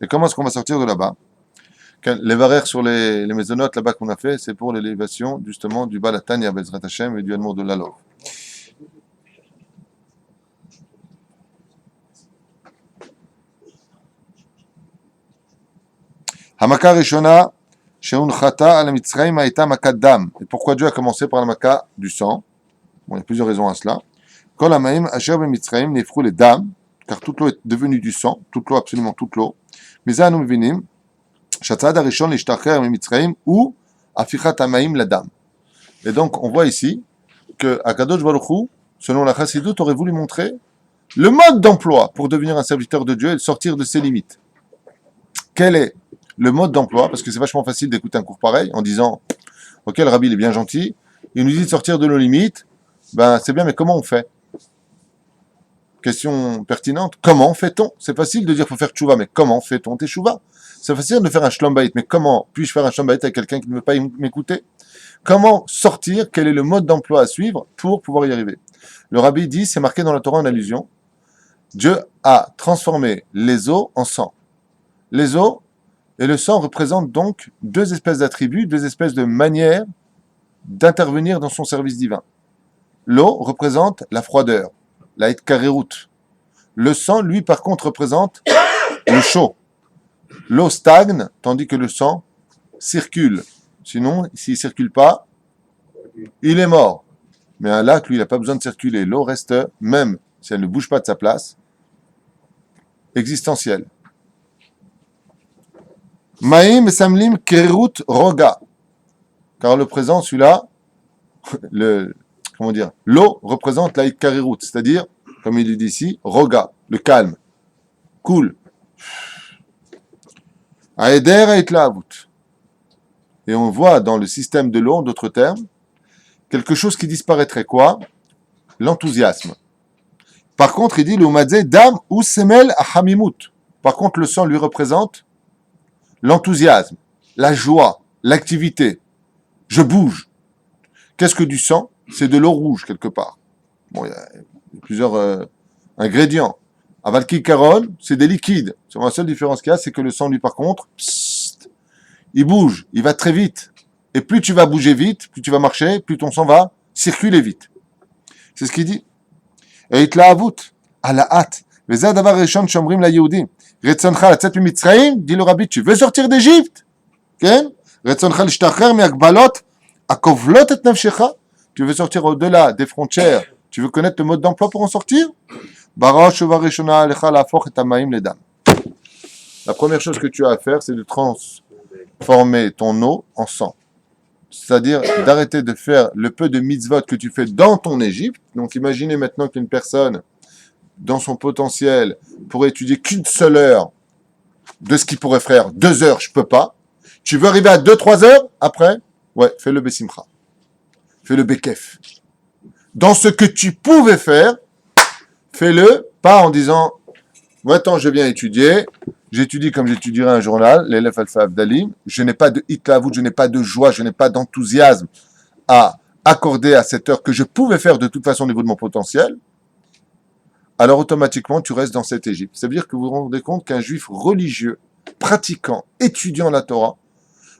Et comment est-ce qu'on va sortir de là-bas? Les varères sur les maisonnotes là-bas qu'on a fait, c'est pour l'élévation justement du Baal HaTanya Bezrat Hashem et du Admor de Lalov. Hamaka Rishona, Sheunchata al Mitzrayim Aïta Maka Dam. Et pourquoi Dieu a commencé par la Maka du sang? Bon, il y a plusieurs raisons à cela. Kol Hamaim Asher be Mitzrayim Nefru le Dam. car toute l'eau est devenue du sang, toute l'eau, absolument toute l'eau. Mais ça, nous vinim, Shatzad Arishon l'ishtacher mitzraim ou afichat hamaim ladam. Et donc, on voit ici que Akadosh Baruch Hu, selon la Chassidut, aurait voulu montrer le mode d'emploi pour devenir un serviteur de Dieu et sortir de ses limites. Quel est le mode d'emploi? Parce que c'est vachement facile d'écouter un cours pareil en disant « Ok, le rabbi, il est bien gentil, il nous dit de sortir de nos limites, ben c'est bien, mais comment on fait ?» Question pertinente, comment fait-on? C'est facile de dire qu'il faut faire tchouva, mais comment fait-on teshuva? C'est facile de faire un shlom bayit, mais comment puis-je faire un shlom bayit avec quelqu'un qui ne veut pas m'écouter? Comment sortir? Quel est le mode d'emploi à suivre pour pouvoir y arriver? Le rabbi dit, c'est marqué dans la Torah en allusion, Dieu a transformé les eaux en sang. Les eaux et le sang représentent donc deux espèces d'attributs, deux espèces de manières d'intervenir dans son service divin. L'eau représente la froideur, la hitkarerut. Le sang, lui, par contre, représente le chaud. L'eau stagne, tandis que le sang circule. Sinon, s'il ne circule pas, il est mort. Mais un lac, lui, il n'a pas besoin de circuler. L'eau reste, même si elle ne bouge pas de sa place, existentielle. Maïm samlim kerut roga. Car le présent, celui-là, l'eau représente la hitkarerut, c'est-à-dire, comme il dit ici, roga, le calme, cool. Aeder aitlaavut. Et on voit dans le système de l'eau, en d'autres termes, quelque chose qui disparaîtrait, quoi? L'enthousiasme. Par contre, il dit, le umadze dam ou semel ahamimut. Par contre, le sang lui représente l'enthousiasme, la joie, l'activité. Je bouge. Qu'est-ce que du sang? C'est de l'eau rouge, quelque part. Bon, il y a plusieurs ingrédients. Avalki Karol, c'est des liquides. La seule différence qu'il y a, c'est que le sang, lui, par contre, il bouge, il va très vite. Et plus tu vas bouger vite, plus tu vas marcher, plus ton sang va circuler vite. C'est ce qu'il dit. Et il avut à la hâte. Dit le rabbi, tu veux sortir d'Égypte? Tu veux sortir au-delà des frontières? Tu veux connaître le mode d'emploi pour en sortir? La première chose que tu as à faire, c'est de transformer ton eau en sang. C'est-à-dire d'arrêter de faire le peu de mitzvot que tu fais dans ton Égypte. Donc imaginez maintenant qu'une personne, dans son potentiel, pourrait étudier qu'une seule heure de ce qu'il pourrait faire. 2 heures, je peux pas. Tu veux arriver à 2-3 heures après? Ouais, fais le Bessimcha. Fais le Bekef. Dans ce que tu pouvais faire, fais-le, pas en disant « Attends, je viens étudier, j'étudie comme j'étudierais un journal, l'élève Alpha Abdalim, je n'ai pas de hitlavut, je n'ai pas de joie, je n'ai pas d'enthousiasme à accorder à cette heure que je pouvais faire de toute façon au niveau de mon potentiel. » Alors automatiquement, tu restes dans cette Égypte. C'est-à-dire que vous vous rendez compte qu'un juif religieux, pratiquant, étudiant la Torah,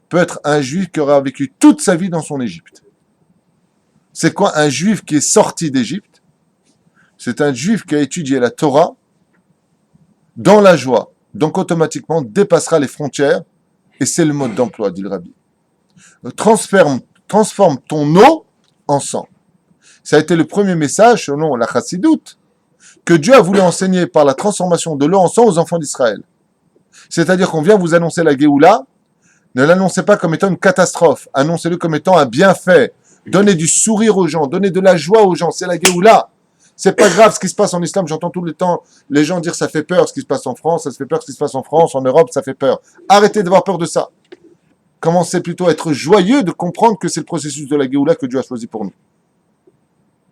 peut être un juif qui aura vécu toute sa vie dans son Égypte. C'est quoi un juif qui est sorti d'Égypte? C'est un juif qui a étudié la Torah dans la joie. Donc automatiquement dépassera les frontières et c'est le mode d'emploi, dit le rabbi. Transforme ton eau en sang. Ça a été le premier message, selon la Chassidut, que Dieu a voulu enseigner par la transformation de l'eau en sang aux enfants d'Israël. C'est-à-dire qu'on vient vous annoncer la Géoula, ne l'annoncez pas comme étant une catastrophe, annoncez-le comme étant un bienfait. Donnez du sourire aux gens, donnez de la joie aux gens, c'est la Géoula. C'est pas grave ce qui se passe en islam, j'entends tout le temps les gens dire ça fait peur ce qui se passe en France, ça se fait peur ce qui se passe en France, en Europe, ça fait peur. Arrêtez d'avoir peur de ça. Commencez plutôt à être joyeux de comprendre que c'est le processus de la Géoula que Dieu a choisi pour nous.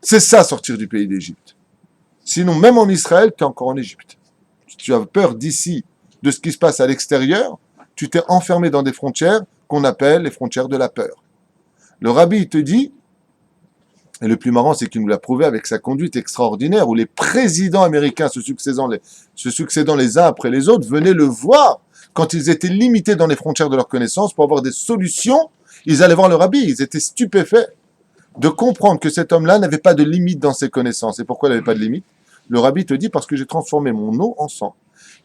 C'est ça, sortir du pays d'Égypte. Sinon, même en Israël, tu es encore en Égypte. Si tu as peur d'ici, de ce qui se passe à l'extérieur, tu t'es enfermé dans des frontières qu'on appelle les frontières de la peur. Le rabbi te dit, et le plus marrant, c'est qu'il nous l'a prouvé avec sa conduite extraordinaire, où les présidents américains se succédant les uns après les autres venaient le voir quand ils étaient limités dans les frontières de leur connaissance pour avoir des solutions. Ils allaient voir le rabbi, ils étaient stupéfaits de comprendre que cet homme-là n'avait pas de limite dans ses connaissances. Et pourquoi il n'avait pas de limite? Le rabbi te dit parce que j'ai transformé mon eau en sang.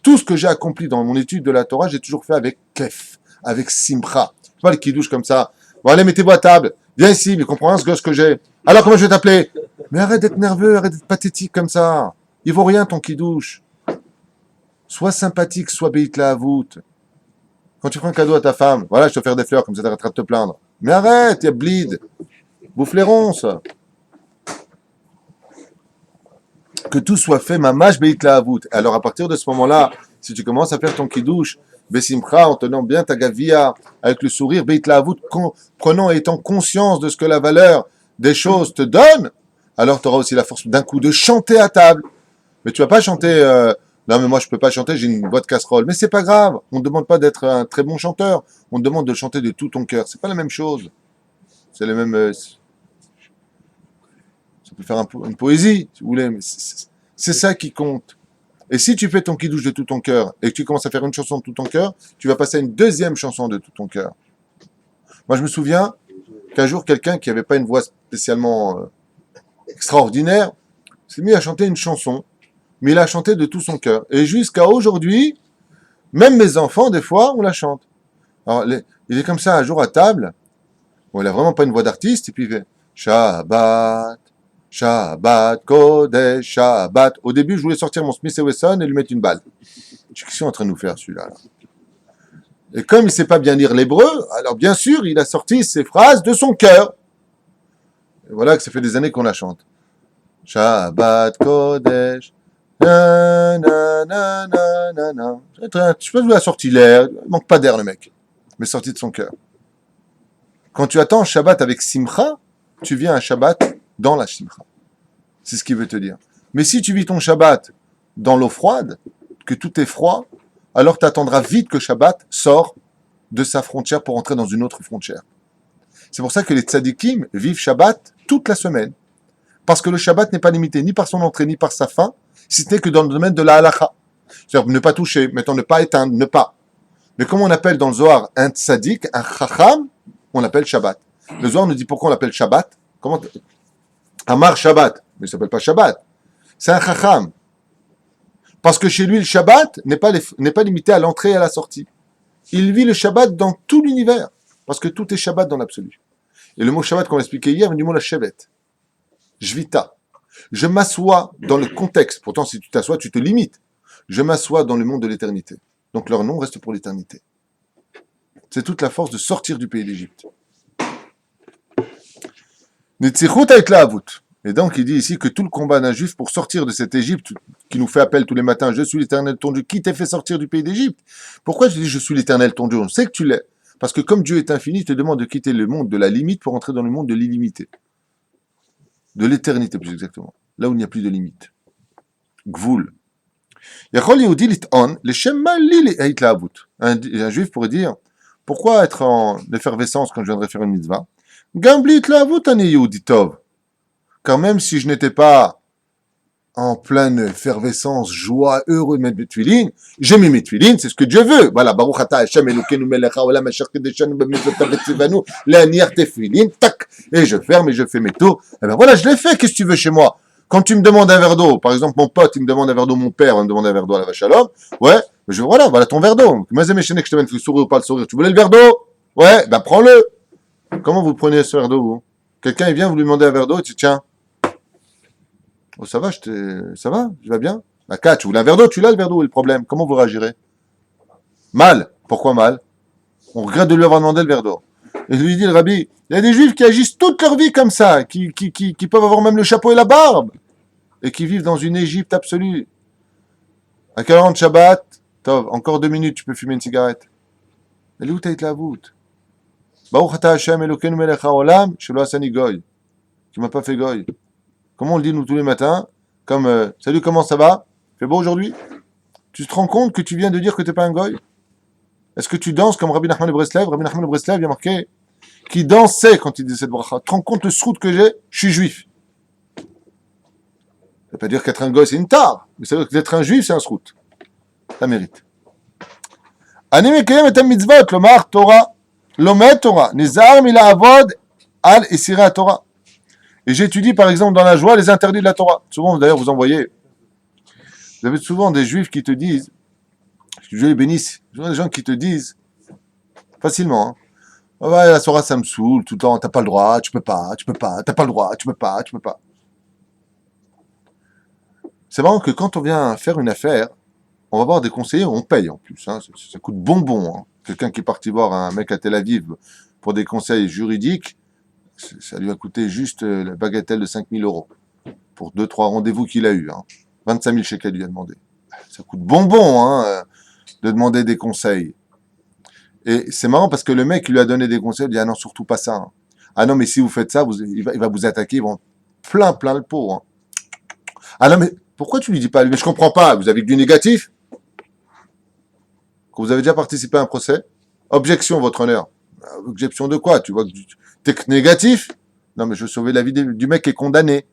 Tout ce que j'ai accompli dans mon étude de la Torah, j'ai toujours fait avec kef, avec simcha. C'est pas le kidouche comme ça. Bon, allez, mettez-vous à table. Viens ici, mais comprends ce gosse que j'ai. Alors, comment je vais t'appeler? Mais arrête d'être nerveux, arrête d'être pathétique comme ça. Il vaut rien ton kidouche. Sois sympathique, sois béit la avout. Quand tu prends un cadeau à ta femme, voilà, je te faire des fleurs, comme ça t'arrêteras de te plaindre. Mais arrête, il y a bleed. Bouffe les ronces. Que tout soit fait, mamash béit la avout. Alors à partir de ce moment-là, si tu commences à faire ton kidouche, Bessimcha, en tenant bien ta gavia, avec le sourire, béit la avout, prenant et étant conscience de ce que la valeur des choses te donne, alors tu auras aussi la force d'un coup de chanter à table. Mais tu vas pas chanter, non mais moi je peux pas chanter, j'ai une voix de casserole. Mais c'est pas grave, on ne demande pas d'être un très bon chanteur, on te demande de chanter de tout ton cœur. C'est pas la même chose. C'est les mêmes, ça peut faire une poésie, si vous voulez, mais c'est ça qui compte. Et si tu fais ton kidouche de tout ton cœur et que tu commences à faire une chanson de tout ton cœur, tu vas passer à une deuxième chanson de tout ton cœur. Moi je me souviens qu'un jour quelqu'un qui n'avait pas une voix spécialement extraordinaire s'est mis à chanter une chanson, mais il a chanté de tout son cœur. Et jusqu'à aujourd'hui, même mes enfants, des fois, on la chante. Alors, il est comme ça un jour à table, bon, il a vraiment pas une voix d'artiste, et puis il fait Shabbat, Shabbat, Kodesh, Shabbat. Au début, je voulais sortir mon Smith & Wesson et lui mettre une balle. Qu'est-ce qu'ils sont en train de nous faire, celui-là là. Et comme il ne sait pas bien lire l'hébreu, alors bien sûr, il a sorti ces phrases de son cœur. Et voilà que ça fait des années qu'on la chante. Shabbat, Kodesh, na na na na na na. Je sais pas si vous a sorti l'air, il manque pas d'air le mec, mais sorti de son cœur. Quand tu attends Shabbat avec Simcha, tu viens à Shabbat dans la Simcha. C'est ce qu'il veut te dire. Mais si tu vis ton Shabbat dans l'eau froide, que tout est froid, alors tu attendras vite que Shabbat sort de sa frontière pour entrer dans une autre frontière. C'est pour ça que les tzadikim vivent Shabbat toute la semaine. Parce que le Shabbat n'est pas limité ni par son entrée ni par sa fin, si ce n'est que dans le domaine de la halakha. C'est-à-dire ne pas toucher, mettons ne pas éteindre, ne pas. Mais comme on appelle dans le Zohar un tzadik, un chacham, on l'appelle Shabbat. Le Zohar nous dit pourquoi on l'appelle Shabbat. Comment Amar Shabbat, mais il ne s'appelle pas Shabbat. C'est un chacham. Parce que chez lui, le Shabbat n'est pas limité à l'entrée et à la sortie. Il vit le Shabbat dans tout l'univers. Parce que tout est Shabbat dans l'absolu. Et le mot Shabbat, qu'on expliquait hier, vient du mot la shevet. Jvita. Je m'assois dans le contexte. Pourtant, si tu t'assois, tu te limites. Je m'assois dans le monde de l'éternité. Donc leur nom reste pour l'éternité. C'est toute la force de sortir du pays d'Égypte. Netzichut avec la avut. Et donc il dit ici que tout le combat d'un juif pour sortir de cette Égypte qui nous fait appel tous les matins, je suis l'éternel ton Dieu, qui t'a fait sortir du pays d'Égypte? Pourquoi je dis je suis l'éternel ton Dieu? On sait que tu l'es. Parce que comme Dieu est infini, il te demande de quitter le monde de la limite pour entrer dans le monde de l'illimité. De l'éternité plus exactement. Là où il n'y a plus de limite. Gvoul. Un juif pourrait dire, pourquoi être en effervescence quand je viendrais faire une mitzvah? Car même si je n'étais pas en pleine effervescence, joie, heureux de mettre mes tuilines, j'ai mis mes tuilines, c'est ce que Dieu veut. Voilà, Baruch Ata Hashem Elokeinu melech haolam asher kedeshanu b'mitzvotav v'tzivanu le'aniach tefilin, tac, et je ferme et je fais mes tours. Eh ben voilà, je l'ai fait, qu'est-ce que tu veux chez moi? Quand tu me demandes un verre d'eau, par exemple, mon pote, il me demande un verre d'eau, mon père va me demander un verre d'eau à la vache à l'homme, ouais, voilà ton verre d'eau. Moi, j'ai mes chaînes que je te mène, le sourire ou pas le sourire. Tu voulais le verre d'eau? Ouais, ben prends-le. Comment vous prenez ce verre d'eau, vous? Quelqu'un, il vient, vous lui demandez un verre d'eau, il dit, tiens. Oh, ça va, ça va, je vais bien. Bah, Kat, tu voulais un verre d'eau, tu l'as le verre d'eau, et le problème, comment vous réagirez? Mal. Pourquoi mal? On regrette de lui avoir demandé le verre d'eau. Et lui dit le rabbi, il y a des juifs qui agissent toute leur vie comme ça, qui peuvent avoir même le chapeau et la barbe, et qui vivent dans une Égypte absolue. À 40 Shabbat, encore 2 minutes, tu peux fumer une cigarette. Elle est où t'as été la voûte? Baruch Ata Hashem Elokeinu melech haolam shelo asani goy. Tu m'as pas fait goy. Comment on le dit nous tous les matins? Comme salut, comment ça va? Fait beau aujourd'hui? Tu te rends compte que tu viens de dire que t'es pas un goy? Est-ce que tu danses comme Rabbi Nachman de Breslev? Rabbi Nachman de Breslev, il a marqué qui dansait quand il disait cette bracha. Tu te rends compte le srout que j'ai? Je suis juif. Ça veut pas dire qu'être un goy c'est une tare, mais ça veut dire qu'être un juif c'est un srout. Ça mérite. Ani mekayem et mitzvot, lomar Torah, lomet Torah, nizar mila avod al esira Torah. Et j'étudie par exemple dans la joie les interdits de la Torah. Souvent d'ailleurs vous envoyez, vous avez souvent des juifs qui te disent, que Dieu les bénisse, souvent des gens qui te disent facilement, hein, oh ouais, la Torah ça me saoule tout le temps, t'as pas le droit, tu peux pas, t'as pas le droit, tu peux pas. C'est vraiment que quand on vient faire une affaire, on va voir des conseillers, on paye en plus, hein, ça coûte bonbon. Hein. Quelqu'un qui est parti voir un mec à Tel Aviv pour des conseils juridiques, ça lui a coûté juste la bagatelle de 5 000 euros pour 2-3 rendez-vous qu'il a eu. Hein. 25 000 shekels lui a demandé. Ça coûte bonbon hein, de demander des conseils. Et c'est marrant parce que le mec qui lui a donné des conseils, il dit ah non, surtout pas ça. Hein. Ah non, mais si vous faites ça, il va vous attaquer, ils vont plein le pot. Hein. Ah non, mais pourquoi tu lui dis pas? Mais je comprends pas, vous avez que du négatif? Que vous avez déjà participé à un procès? Objection, votre honneur. Objection de quoi? Tu vois que t'es que négatif? Non, mais je veux sauver la vie du mec qui est condamné.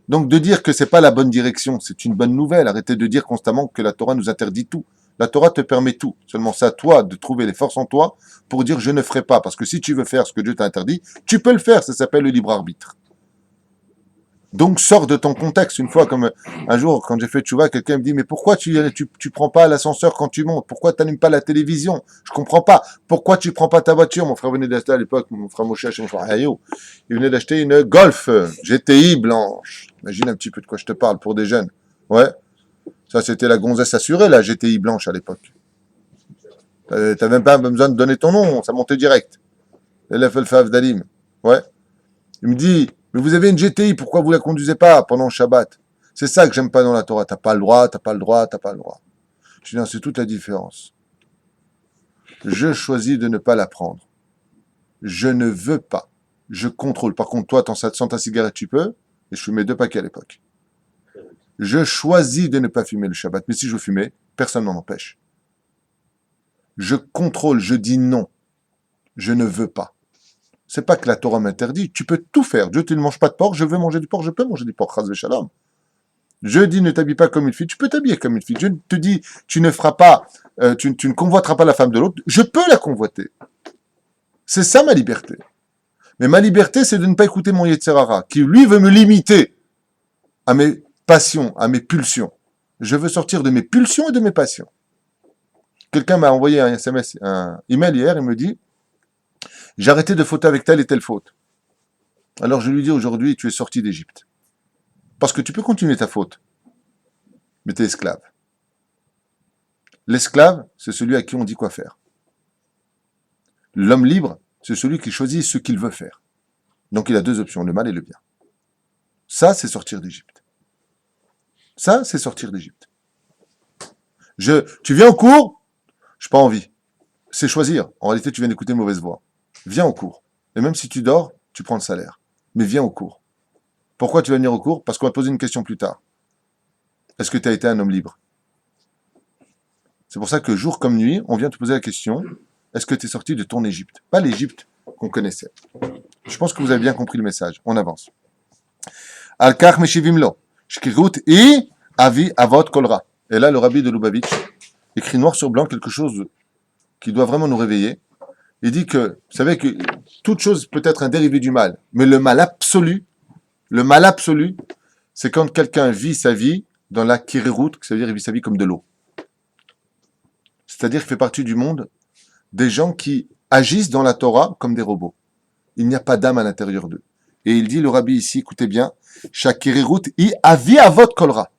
Donc de dire que c'est pas la bonne direction, c'est une bonne nouvelle. Arrêtez de dire constamment que la Torah nous interdit tout. La Torah te permet tout. Seulement c'est à toi de trouver les forces en toi pour dire je ne ferai pas. Parce que si tu veux faire ce que Dieu t'a interdit, tu peux le faire. Ça s'appelle le libre arbitre. Donc sors de ton contexte. Une fois, comme un jour, quand j'ai fait tchouva, quelqu'un me dit mais pourquoi tu prends pas l'ascenseur quand tu montes? Pourquoi tu n'allumes pas la télévision? Je comprends pas. Pourquoi tu prends pas ta voiture? Mon frère venait d'acheter à l'époque, mon frère Moshe, mon frère Hayo, il venait d'acheter une Golf GTI blanche. Imagine un petit peu de quoi je te parle pour des jeunes. Ouais. Ça, c'était la gonzesse assurée, la GTI blanche à l'époque. T'avais même pas besoin de donner ton nom, ça montait direct. LFL Dalim. Ouais. Il me dit, mais vous avez une GTI, pourquoi vous la conduisez pas pendant le Shabbat? C'est ça que j'aime pas dans la Torah. T'as pas le droit, t'as pas le droit, t'as pas le droit. Je dis, non, c'est toute la différence. Je choisis de ne pas la prendre. Je ne veux pas. Je contrôle. Par contre, toi, sans ta cigarette, tu peux. Et je fumais 2 paquets à l'époque. Je choisis de ne pas fumer le Shabbat. Mais si je veux fumer, personne m'en empêche. Je contrôle, je dis non. Je ne veux pas. C'est pas que la Torah m'interdit. Tu peux tout faire. Dieu, tu ne manges pas de porc. Je veux manger du porc. Je peux manger du porc. Chas v'shalom. Je dis ne t'habille pas comme une fille. Tu peux t'habiller comme une fille. Je te dis tu ne feras pas, tu ne convoiteras pas la femme de l'autre. Je peux la convoiter. C'est ça ma liberté. Mais ma liberté, c'est de ne pas écouter mon Yetzerara, qui lui veut me limiter à mes passions, à mes pulsions. Je veux sortir de mes pulsions et de mes passions. Quelqu'un m'a envoyé un SMS, un email hier, il me dit j'ai arrêté de fauter avec telle et telle faute. Alors je lui dis aujourd'hui, tu es sorti d'Égypte. Parce que tu peux continuer ta faute, mais tu es esclave. L'esclave, c'est celui à qui on dit quoi faire. L'homme libre, c'est celui qui choisit ce qu'il veut faire. Donc il a 2 options, le mal et le bien. Ça, c'est sortir d'Égypte. Ça, c'est sortir d'Égypte. Tu viens au cours, je n'ai pas envie. C'est choisir. En réalité, tu viens d'écouter une mauvaise voix. Viens au cours. Et même si tu dors, tu prends le salaire. Mais viens au cours. Pourquoi tu vas venir au cours? Parce qu'on va te poser une question plus tard. Est-ce que tu as été un homme libre? C'est pour ça que jour comme nuit, on vient te poser la question, est-ce que tu es sorti de ton Égypte? Pas l'Égypte qu'on connaissait. Je pense que vous avez bien compris le message. On avance. Al-Kach Meshivimlo. Shkirut I Avi Avot Kolra. Et là, le rabbi de Lubavitch écrit noir sur blanc quelque chose qui doit vraiment nous réveiller. Il dit que, vous savez que toute chose peut être un dérivé du mal, mais le mal absolu, c'est quand quelqu'un vit sa vie dans la kirerut, c'est-à-dire il vit sa vie comme de l'eau. C'est-à-dire qu'il fait partie du monde des gens qui agissent dans la Torah comme des robots. Il n'y a pas d'âme à l'intérieur d'eux. Et il dit, le rabbi ici, écoutez bien, Shakirerut I Avi Avot Kolra.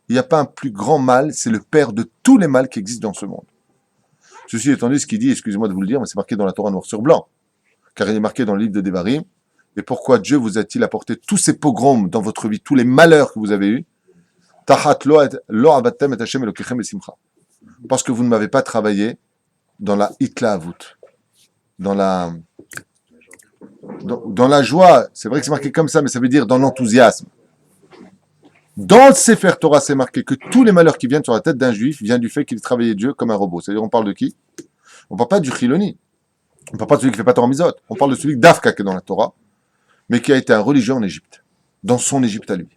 Il n'y a pas un plus grand mal, c'est le père de tous les mâles qui existent dans ce monde. Ceci étant dit, ce qu'il dit, excusez-moi de vous le dire, mais c'est marqué dans la Torah noir sur blanc, car il est marqué dans le livre de Devarim. Et pourquoi Dieu vous a-t-il apporté tous ces pogroms dans votre vie, tous les malheurs que vous avez eus? Parce que vous ne m'avez pas travaillé dans la hitlaavut, dans la joie. C'est vrai que c'est marqué comme ça, mais ça veut dire dans l'enthousiasme. Dans le Sefer Torah, c'est marqué que tous les malheurs qui viennent sur la tête d'un juif viennent du fait qu'il travaillait Dieu comme un robot. C'est-à-dire, on parle de qui? On ne parle pas du Chiloni. On ne parle pas de celui qui ne fait pas Torah Mizot. On parle de celui d'Afka qui est dans la Torah, mais qui a été un religieux en Égypte, dans son Égypte à lui.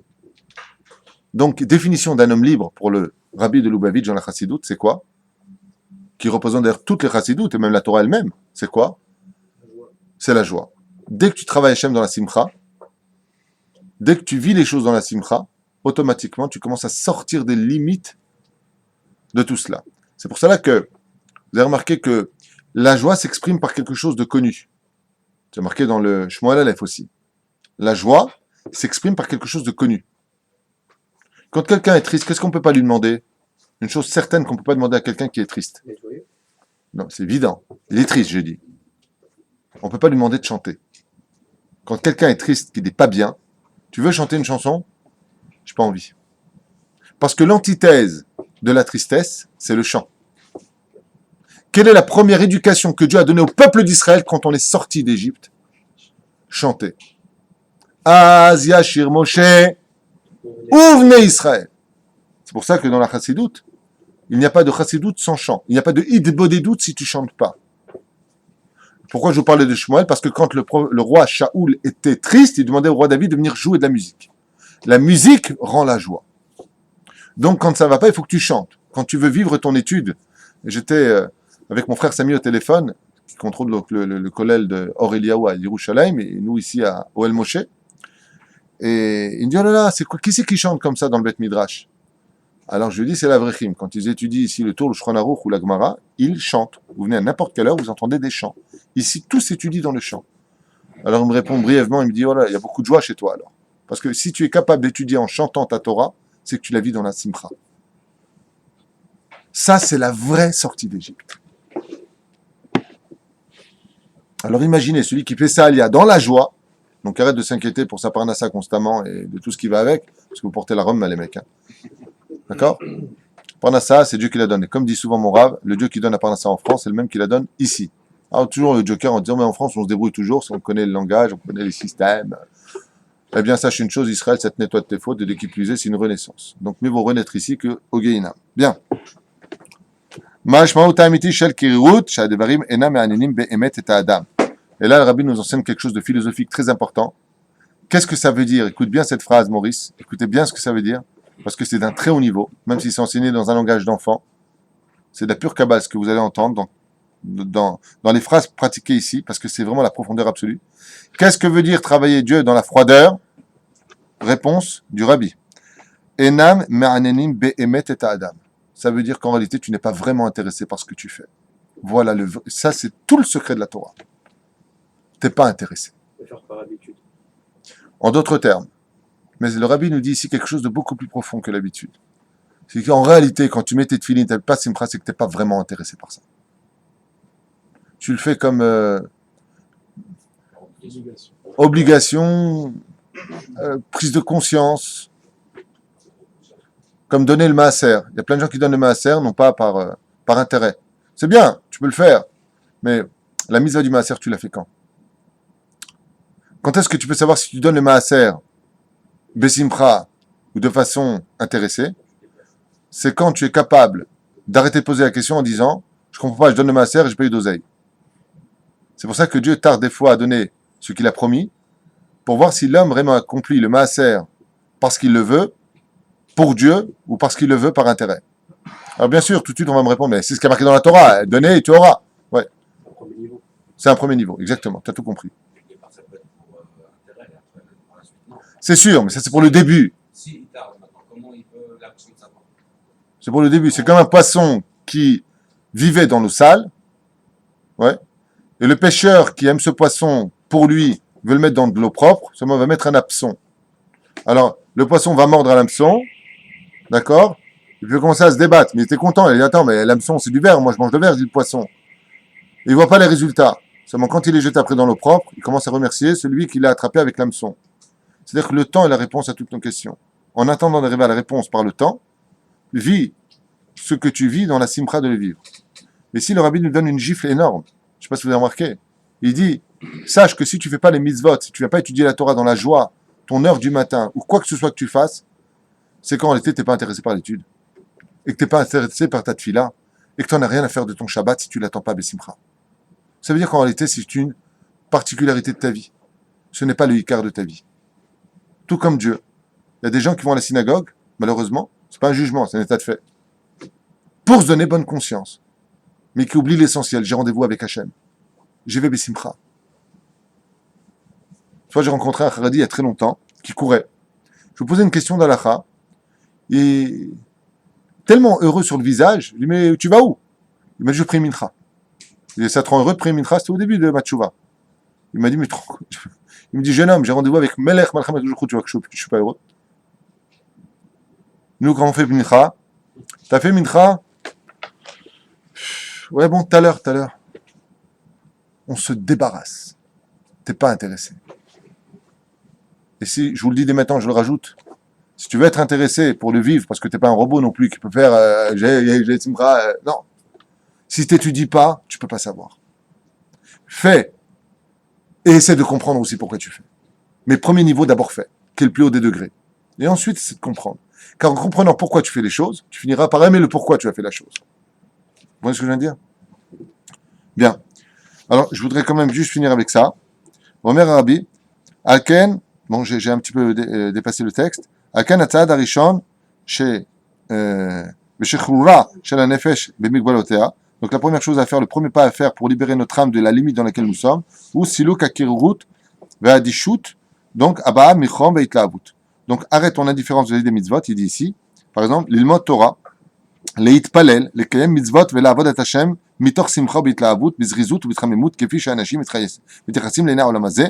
Donc, définition d'un homme libre pour le rabbi de Lubavitch dans la Chassidoute, c'est quoi? Qui représente d'ailleurs toutes les Chassidoutes et même la Torah elle-même. C'est quoi? C'est la joie. Dès que tu travailles Hachem dans la Simcha, dès que tu vis les choses dans la Simcha, automatiquement, tu commences à sortir des limites de tout cela. C'est pour cela que vous avez remarqué que la joie s'exprime par quelque chose de connu. C'est marqué dans le Shmuel Aleph aussi. La joie s'exprime par quelque chose de connu. Quand quelqu'un est triste, qu'est-ce qu'on ne peut pas lui demander? Une chose certaine qu'on ne peut pas demander à quelqu'un qui est triste. Nettoyer. Non, c'est évident. Il est triste, j'ai dit. On ne peut pas lui demander de chanter. Quand quelqu'un est triste, qu'il n'est pas bien, tu veux chanter une chanson? J'ai pas envie. Parce que l'antithèse de la tristesse, c'est le chant. Quelle est la première éducation que Dieu a donnée au peuple d'Israël quand on est sorti d'Égypte? Chanter. Az Yashir Moshe, Ouvne Israël. C'est pour ça que dans la chassidoute, il n'y a pas de chassidoute sans chant. Il n'y a pas de hidbodédoute si tu chantes pas. Pourquoi je vous parlais de Shmuel? Parce que quand le roi Shaoul était triste, il demandait au roi David de venir jouer de la musique. La musique rend la joie. Donc quand ça va pas, il faut que tu chantes. Quand tu veux vivre ton étude, j'étais avec mon frère Samy au téléphone, qui contrôle donc le collège de Or Eliyahu à Yerushalayim, et nous ici à Oel Moshe. Et il me dit, oh là là, qui c'est qui chante comme ça dans le Beth Midrash? Alors je lui dis, c'est l'Avrechim. Quand ils étudient ici le Tour, le Shulchan Aruch ou la Gemara, ils chantent. Vous venez à n'importe quelle heure, vous entendez des chants. Ici, tout s'étudie dans le chant. Alors il me répond brièvement, il me dit, oh là, il y a beaucoup de joie chez toi alors. Parce que si tu es capable d'étudier en chantant ta Torah, c'est que tu la vis dans la Simcha. Ça, c'est la vraie sortie d'Égypte. Alors imaginez, celui qui fait ça, il y a dans la joie, donc arrête de s'inquiéter pour sa parnassa constamment et de tout ce qui va avec, parce que vous portez la Rome, les mecs. Hein. D'accord? Parnassa, c'est Dieu qui la donne. Et comme dit souvent mon rave, le Dieu qui donne la parnassa en France, c'est le même qui la donne ici. Alors toujours le joker en disant, mais en France, on se débrouille toujours, on connaît le langage, on connaît les systèmes. Eh bien, sache une chose, Israël, ça te nettoie de tes fautes, et dès qu'il plus est, c'est une renaissance. Donc, mieux vaut renaître ici que au Guéinam. Bien. Et là, le rabbi nous enseigne quelque chose de philosophique très important. Qu'est-ce que ça veut dire? Écoute bien cette phrase, Maurice. Écoutez bien ce que ça veut dire. Parce que c'est d'un très haut niveau, même si c'est enseigné dans un langage d'enfant. C'est de la pure Kabbale, ce que vous allez entendre dans les phrases pratiquées ici, parce que c'est vraiment la profondeur absolue. Qu'est-ce que veut dire travailler Dieu dans la froideur? Réponse du rabbi. Enam me'anenim be'emet et adam. Ça veut dire qu'en réalité, tu n'es pas vraiment intéressé par ce que tu fais. Voilà, ça c'est tout le secret de la Torah. Tu n'es pas intéressé. Le faire par habitude. En d'autres termes, mais le rabbi nous dit ici quelque chose de beaucoup plus profond que l'habitude. C'est qu'en réalité, quand tu mets tes tefilines, tu n'as pas simcha, c'est que tu n'es pas vraiment intéressé par ça. Tu le fais comme obligation, prise de conscience, comme donner le maaser. Il y a plein de gens qui donnent le maaser, non pas par intérêt. C'est bien, tu peux le faire, mais la mise du maaser, tu l'as fait quand? Quand est-ce que tu peux savoir si tu donnes le maaser besimcha ou de façon intéressée? C'est quand tu es capable d'arrêter de poser la question en disant « Je comprends pas, je donne le maaser et je paye d'oseille ». C'est pour ça que Dieu tarde des fois à donner ce qu'il a promis, pour voir si l'homme vraiment accomplit le maaser parce qu'il le veut, pour Dieu, ou parce qu'il le veut par intérêt. Alors bien sûr, tout de suite on va me répondre, mais c'est ce qui est marqué dans la Torah, donner et tu auras. Ouais. Au premier niveau. C'est un premier niveau, exactement, tu as tout compris. Quelque part, ça peut être pour intérêt, et après, par la suite, non. C'est sûr, mais ça c'est pour le début. Si il tarde maintenant, comment il peut l'absence de savoir? C'est pour le début. C'est comme un poisson qui vivait dans l'eau sale, ouais, et le pêcheur qui aime ce poisson, pour lui, veut le mettre dans de l'eau propre, seulement va mettre un hameçon. Alors, le poisson va mordre à l'hameçon, d'accord? Il peut commencer à se débattre, mais il était content, il dit, attends, mais l'hameçon c'est du verre, moi je mange le verre, je dis le poisson. Et il voit pas les résultats. Seulement quand il est jeté après dans l'eau propre, il commence à remercier celui qui l'a attrapé avec l'hameçon. C'est-à-dire que le temps est la réponse à toutes nos questions. En attendant d'arriver à la réponse par le temps, vis ce que tu vis dans la simcha de le vivre. Mais si le rabbi nous donne une gifle énorme, je ne sais pas si vous avez remarqué, il dit, sache que si tu ne fais pas les mitzvot, si tu ne vas pas étudier la Torah dans la joie, ton heure du matin, ou quoi que ce soit que tu fasses, c'est qu'en réalité, tu n'es pas intéressé par l'étude, et que tu n'es pas intéressé par ta tefila, et que tu n'en as rien à faire de ton Shabbat si tu ne l'attends pas Bessimcha. Ça veut dire qu'en réalité, c'est une particularité de ta vie. Ce n'est pas le Icar de ta vie. Tout comme Dieu. Il y a des gens qui vont à la synagogue, malheureusement, c'est pas un jugement, c'est un état de fait, pour se donner bonne conscience, mais qui oublient l'essentiel. J'ai rendez-vous avec Hachem. J'y vais Bessimcha. Une fois, j'ai rencontré un Haredi il y a très longtemps, qui courait. Je lui posais une question d'Alacha, et tellement heureux sur le visage, je lui dis, mais tu vas où? Il m'a dit, je prie Mincha. Il dit, ça te rend heureux de prier Mincha? C'était au début de Matshuva. Il m'a dit, mais trop. Il me dit, jeune homme, j'ai rendez-vous avec Melech Malcham, tu vois que je suis pas heureux. Nous, quand on fait Mincha, T'as fait mincha? Ouais, bon, tout à l'heure. On se débarrasse. T'es pas intéressé. Et si, je vous le dis dès maintenant, je le rajoute, si tu veux être intéressé pour le vivre, parce que t'es pas un robot non plus qui peut faire j'ai simcha, non. Si t'étudies pas, tu peux pas savoir. Fais. Et essaie de comprendre aussi pourquoi tu fais. Mais premier niveau, d'abord fais, qui est le plus haut des degrés. Et ensuite, c'est de comprendre. Car en comprenant pourquoi tu fais les choses, tu finiras par aimer le pourquoi tu as fait la chose. Vous voyez ce que je viens de dire? Bien. Alors, je voudrais quand même juste finir avec ça. Omer Arabi, Alken, bon, j'ai un petit peu dépassé le texte. Alken Atzad Arishon, chez Beshechrura, chez la Nefesh, Bemigbalotea. Donc, la première chose à faire, le premier pas à faire pour libérer notre âme de la limite dans laquelle nous sommes, ou Siluk Akirut, Ve'adishut, donc Abba, Michom, Ve'itlaavut. Donc, arrête ton indifférence vis-à-vis des mitzvot, il dit ici, par exemple, l'ilmot Torah, להתפלל, לקיים מצוות ולעבוד את השם מתוך שמחה ובהתלהבות, בזריזות ובהתחממות, כפי שאנשים מתייחסים לעיני העולם הזה,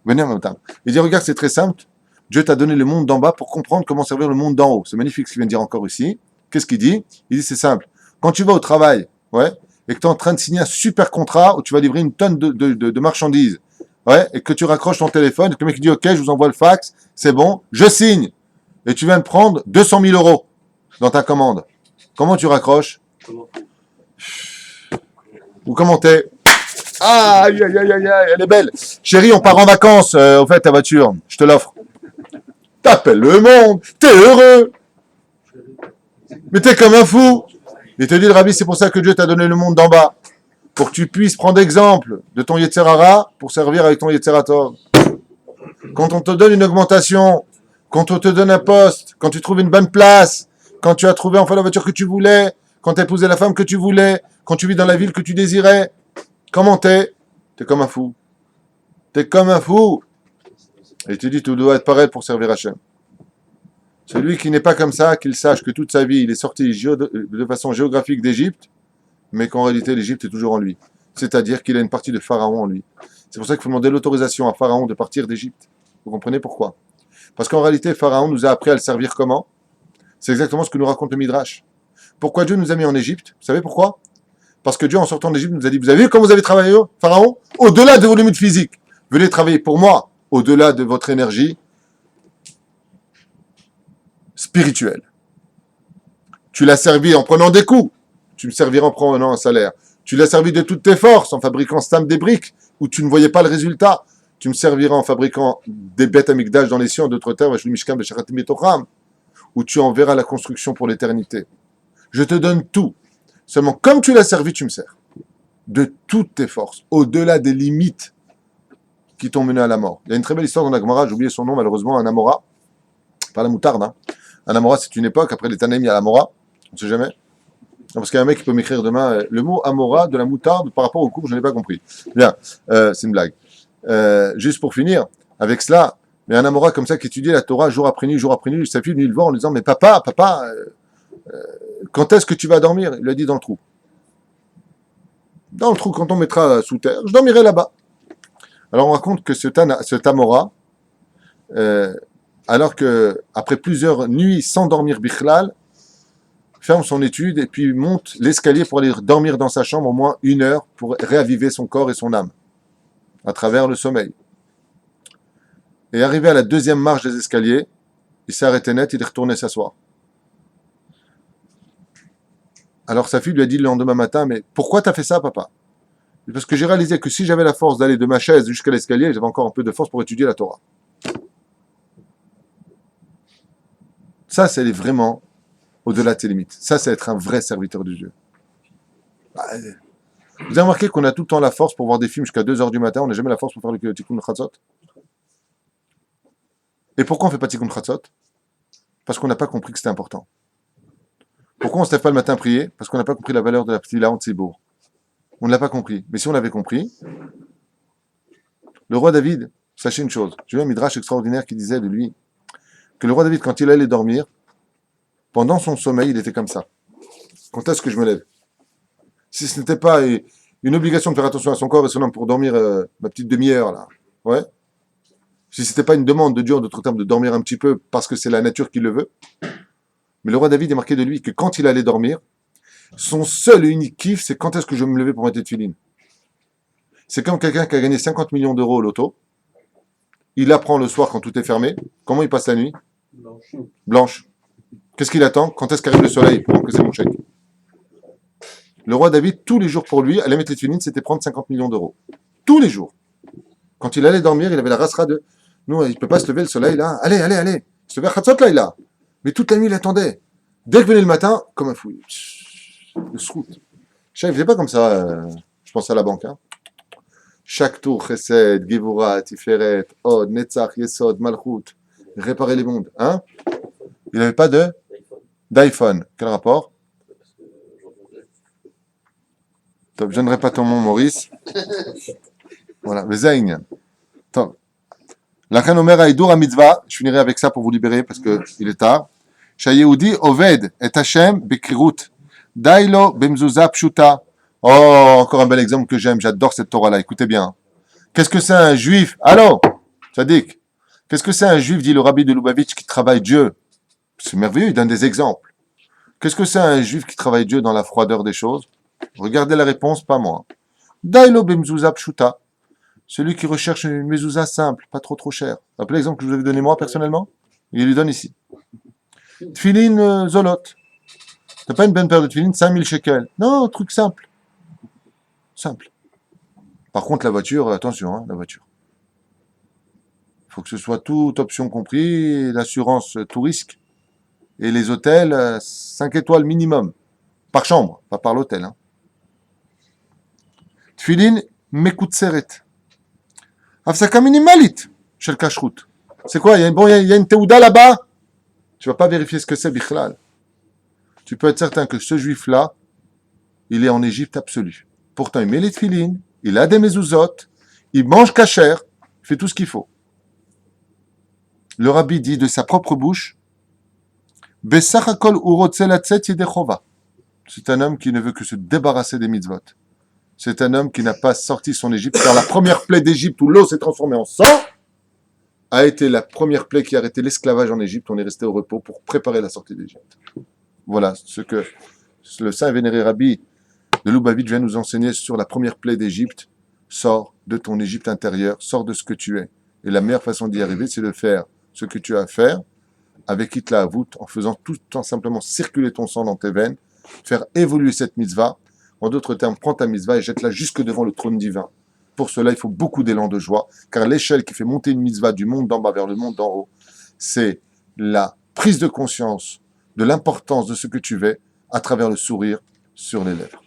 venir en même temps. Il dit, regarde, c'est très simple. Dieu t'a donné le monde d'en bas pour comprendre comment servir le monde d'en haut. C'est magnifique ce qu'il vient de dire encore ici. Qu'est-ce qu'il dit? Il dit, c'est simple. Quand tu vas au travail, ouais, et que tu es en train de signer un super contrat où tu vas livrer une tonne de marchandises, ouais, et que tu raccroches ton téléphone, et que le mec dit, ok, je vous envoie le fax, c'est bon, je signe. Et tu viens de prendre 200 000 euros dans ta commande. Comment tu raccroches? Comment Ou comment t'es? Ah, aïe, aïe, aïe, aïe, aïe, elle est belle. Chérie, on part en vacances, au fait, ta voiture. Je te l'offre. T'appelles le monde, t'es heureux. Mais t'es comme un fou. Il te dit, le rabbi, c'est pour ça que Dieu t'a donné le monde d'en bas. Pour que tu puisses prendre exemple de ton Yetzerara pour servir avec ton Yetzerator. Quand on te donne une augmentation, quand on te donne un poste, quand tu trouves une bonne place, quand tu as trouvé enfin la voiture que tu voulais, quand tu as épousé la femme que tu voulais, quand tu vis dans la ville que tu désirais, comment t'es? T'es comme un fou. T'es comme un fou. Et il te dit, tu dois être pareil pour servir Hachem. Celui qui n'est pas comme ça, qu'il sache que toute sa vie, il est sorti de façon géographique d'Égypte, mais qu'en réalité, l'Égypte est toujours en lui. C'est-à-dire qu'il a une partie de Pharaon en lui. C'est pour ça qu'il faut demander l'autorisation à Pharaon de partir d'Égypte. Vous comprenez pourquoi? Parce qu'en réalité, Pharaon nous a appris à le servir comment? C'est exactement ce que nous raconte le Midrash. Pourquoi Dieu nous a mis en Égypte? Vous savez pourquoi? Parce que Dieu, en sortant d'Égypte, nous a dit, vous avez vu comment vous avez travaillé, Pharaon? Au-delà de vos limites physiques. Venez travailler pour moi, au-delà de votre énergie spirituelle. Tu l'as servi en prenant des coups. Tu me serviras en prenant un salaire. Tu l'as servi de toutes tes forces en fabriquant stam des briques où tu ne voyais pas le résultat. Tu me serviras en fabriquant des bêtes amygdales dans les cieux, en d'autres termes, où tu en verras la construction pour l'éternité. Je te donne tout. Seulement, comme tu l'as servi, tu me sers. De toutes tes forces, au-delà des limites qui t'ont mené à la mort. Il y a une très belle histoire dans la Gemara, j'ai oublié son nom malheureusement, un Amora, pas la moutarde. Hein. Un Amora, c'est une époque, après les Tanaïm, il y a l'Amora, on ne sait jamais. Non, parce qu'il y a un mec qui peut m'écrire demain le mot Amora de la moutarde par rapport au couple, je n'ai pas compris. Bien, c'est une blague. Juste pour finir, avec cela, il y a un Amora comme ça qui étudie la Torah jour après nuit, sa fille lui le voit en lui disant, mais papa, quand est-ce que tu vas dormir? Il lui a dit dans le trou. Dans le trou, quand on mettra sous terre, je dormirai là-bas. Alors on raconte que ce Amora, alors que après plusieurs nuits sans dormir bichlal, ferme son étude et puis monte l'escalier pour aller dormir dans sa chambre au moins 1 heure pour réaviver son corps et son âme à travers le sommeil. Et arrivé à la 2e marche des escaliers, il s'est arrêté net, il est retourné s'asseoir. Alors sa fille lui a dit le lendemain matin, mais pourquoi t'as fait ça, papa? Parce que j'ai réalisé que si j'avais la force d'aller de ma chaise jusqu'à l'escalier, j'avais encore un peu de force pour étudier la Torah. Ça, c'est vraiment au-delà de tes limites. Ça, c'est être un vrai serviteur de Dieu. Vous avez remarqué qu'on a tout le temps la force pour voir des films jusqu'à 2h du matin, on n'a jamais la force pour faire le Tikkun Chatzot. Et pourquoi on ne fait pas Tikkun Chatzot? Parce qu'on n'a pas compris que c'était important. Pourquoi on ne se lève pas le matin prier? Parce qu'on n'a pas compris la valeur de la petite en Tzibour. On ne l'a pas compris. Mais si on l'avait compris, le roi David, sachez une chose, j'ai vu un midrash extraordinaire qui disait de lui que le roi David, quand il allait dormir, pendant son sommeil, il était comme ça. Quand est-ce que je me lève? Si ce n'était pas une obligation de faire attention à son corps et son âme pour dormir ma petite demi-heure, là, ouais. Si ce n'était pas une demande de Dieu, en d'autres termes, de dormir un petit peu parce que c'est la nature qui le veut, Mais le roi David est marqué de lui que quand il allait dormir, son seul et unique kiff, c'est quand est-ce que je vais me lever pour mettre des tefilines. C'est comme quelqu'un qui a gagné 50 millions d'euros au loto. Il apprend le soir quand tout est fermé. Comment il passe la nuit? Blanche. Blanche. Qu'est-ce qu'il attend? Quand est-ce qu'arrive le soleil pour encaisser mon chèque? Le roi David, tous les jours pour lui, aller mettre les tefilines, c'était prendre 50 millions d'euros. Tous les jours. Quand il allait dormir, il avait la rasera de... Non, il ne peut pas se lever le soleil là. Allez, allez, allez. Il se levait à Khatsot là, il a. Mais toute la nuit, il attendait. Dès que venait le matin, comme un fou. Le srout. Il ne faisait pas comme ça, je pense à la banque. Hein. Chaque tour, Chesed, Gevurah, Tiferet, Od, Netzach, Yesod, Malchut, réparer les mondes. Hein? Il n'avait pas d'iPhone. Quel rapport? Top, je donnerai pas ton nom, Maurice. Voilà, mais Zayn. Top. L'Achan Omer Haïdour à mitzvah, je finirai avec ça pour vous libérer parce qu'il est tard. Shayehudi Oved et Hashem Bekirut. Dailo Bemzouza Pshuta. Oh, encore un bel exemple que j'aime, j'adore cette Torah-là, écoutez bien. Qu'est-ce que c'est un juif? Allô, Tzadik. Qu'est-ce que c'est un juif, dit le rabbi de Lubavitch, qui travaille Dieu? C'est merveilleux, il donne des exemples. Qu'est-ce que c'est un juif qui travaille Dieu dans la froideur des choses? Regardez la réponse, pas moi. Dailo Bemzouza Pshuta. Celui qui recherche une mezouza simple, pas trop chère. Vous rappelez l'exemple que je vous avais donné moi personnellement? Il lui donne ici. Tfilin Zolot. T'as pas une bonne paire de tfilin, 5000 shekels. Non, truc simple. Simple. Par contre, la voiture, attention, hein, la voiture. Il faut que ce soit toute option compris, l'assurance tout risque. Et les hôtels, 5 étoiles minimum. Par chambre, pas par l'hôtel. Hein. Tfilin Mekutseret. Afsaka minimalit chez le kashrut. C'est quoi? Il y a une théouda là-bas. Tu vas pas vérifier ce que c'est, bichlal. Tu peux être certain que ce juif-là, il est en Égypte absolue. Pourtant, il met les tefilines, il a des mezuzot, il mange kasher, il fait tout ce qu'il faut. Le rabbi dit de sa propre bouche, Besach hakol urotze latzet yedechova. C'est un homme qui ne veut que se débarrasser des mitzvot. C'est un homme qui n'a pas sorti son Égypte, car la première plaie d'Égypte où l'eau s'est transformée en sang a été la première plaie qui a arrêté l'esclavage en Égypte. On est resté au repos pour préparer la sortie d'Égypte. Voilà ce que le saint et vénéré rabbi de Lubavitch vient nous enseigner sur la première plaie d'Égypte. Sors de ton Égypte intérieure, sors de ce que tu es. Et la meilleure façon d'y arriver, c'est de faire ce que tu as à faire avec Hitla Avut, en faisant tout en simplement circuler ton sang dans tes veines, faire évoluer cette mitzvah. En d'autres termes, prends ta mitzvah et jette-la jusque devant le trône divin. Pour cela, il faut beaucoup d'élan de joie, car l'échelle qui fait monter une mitzvah du monde d'en bas vers le monde d'en haut, c'est la prise de conscience de l'importance de ce que tu es à travers le sourire sur les lèvres.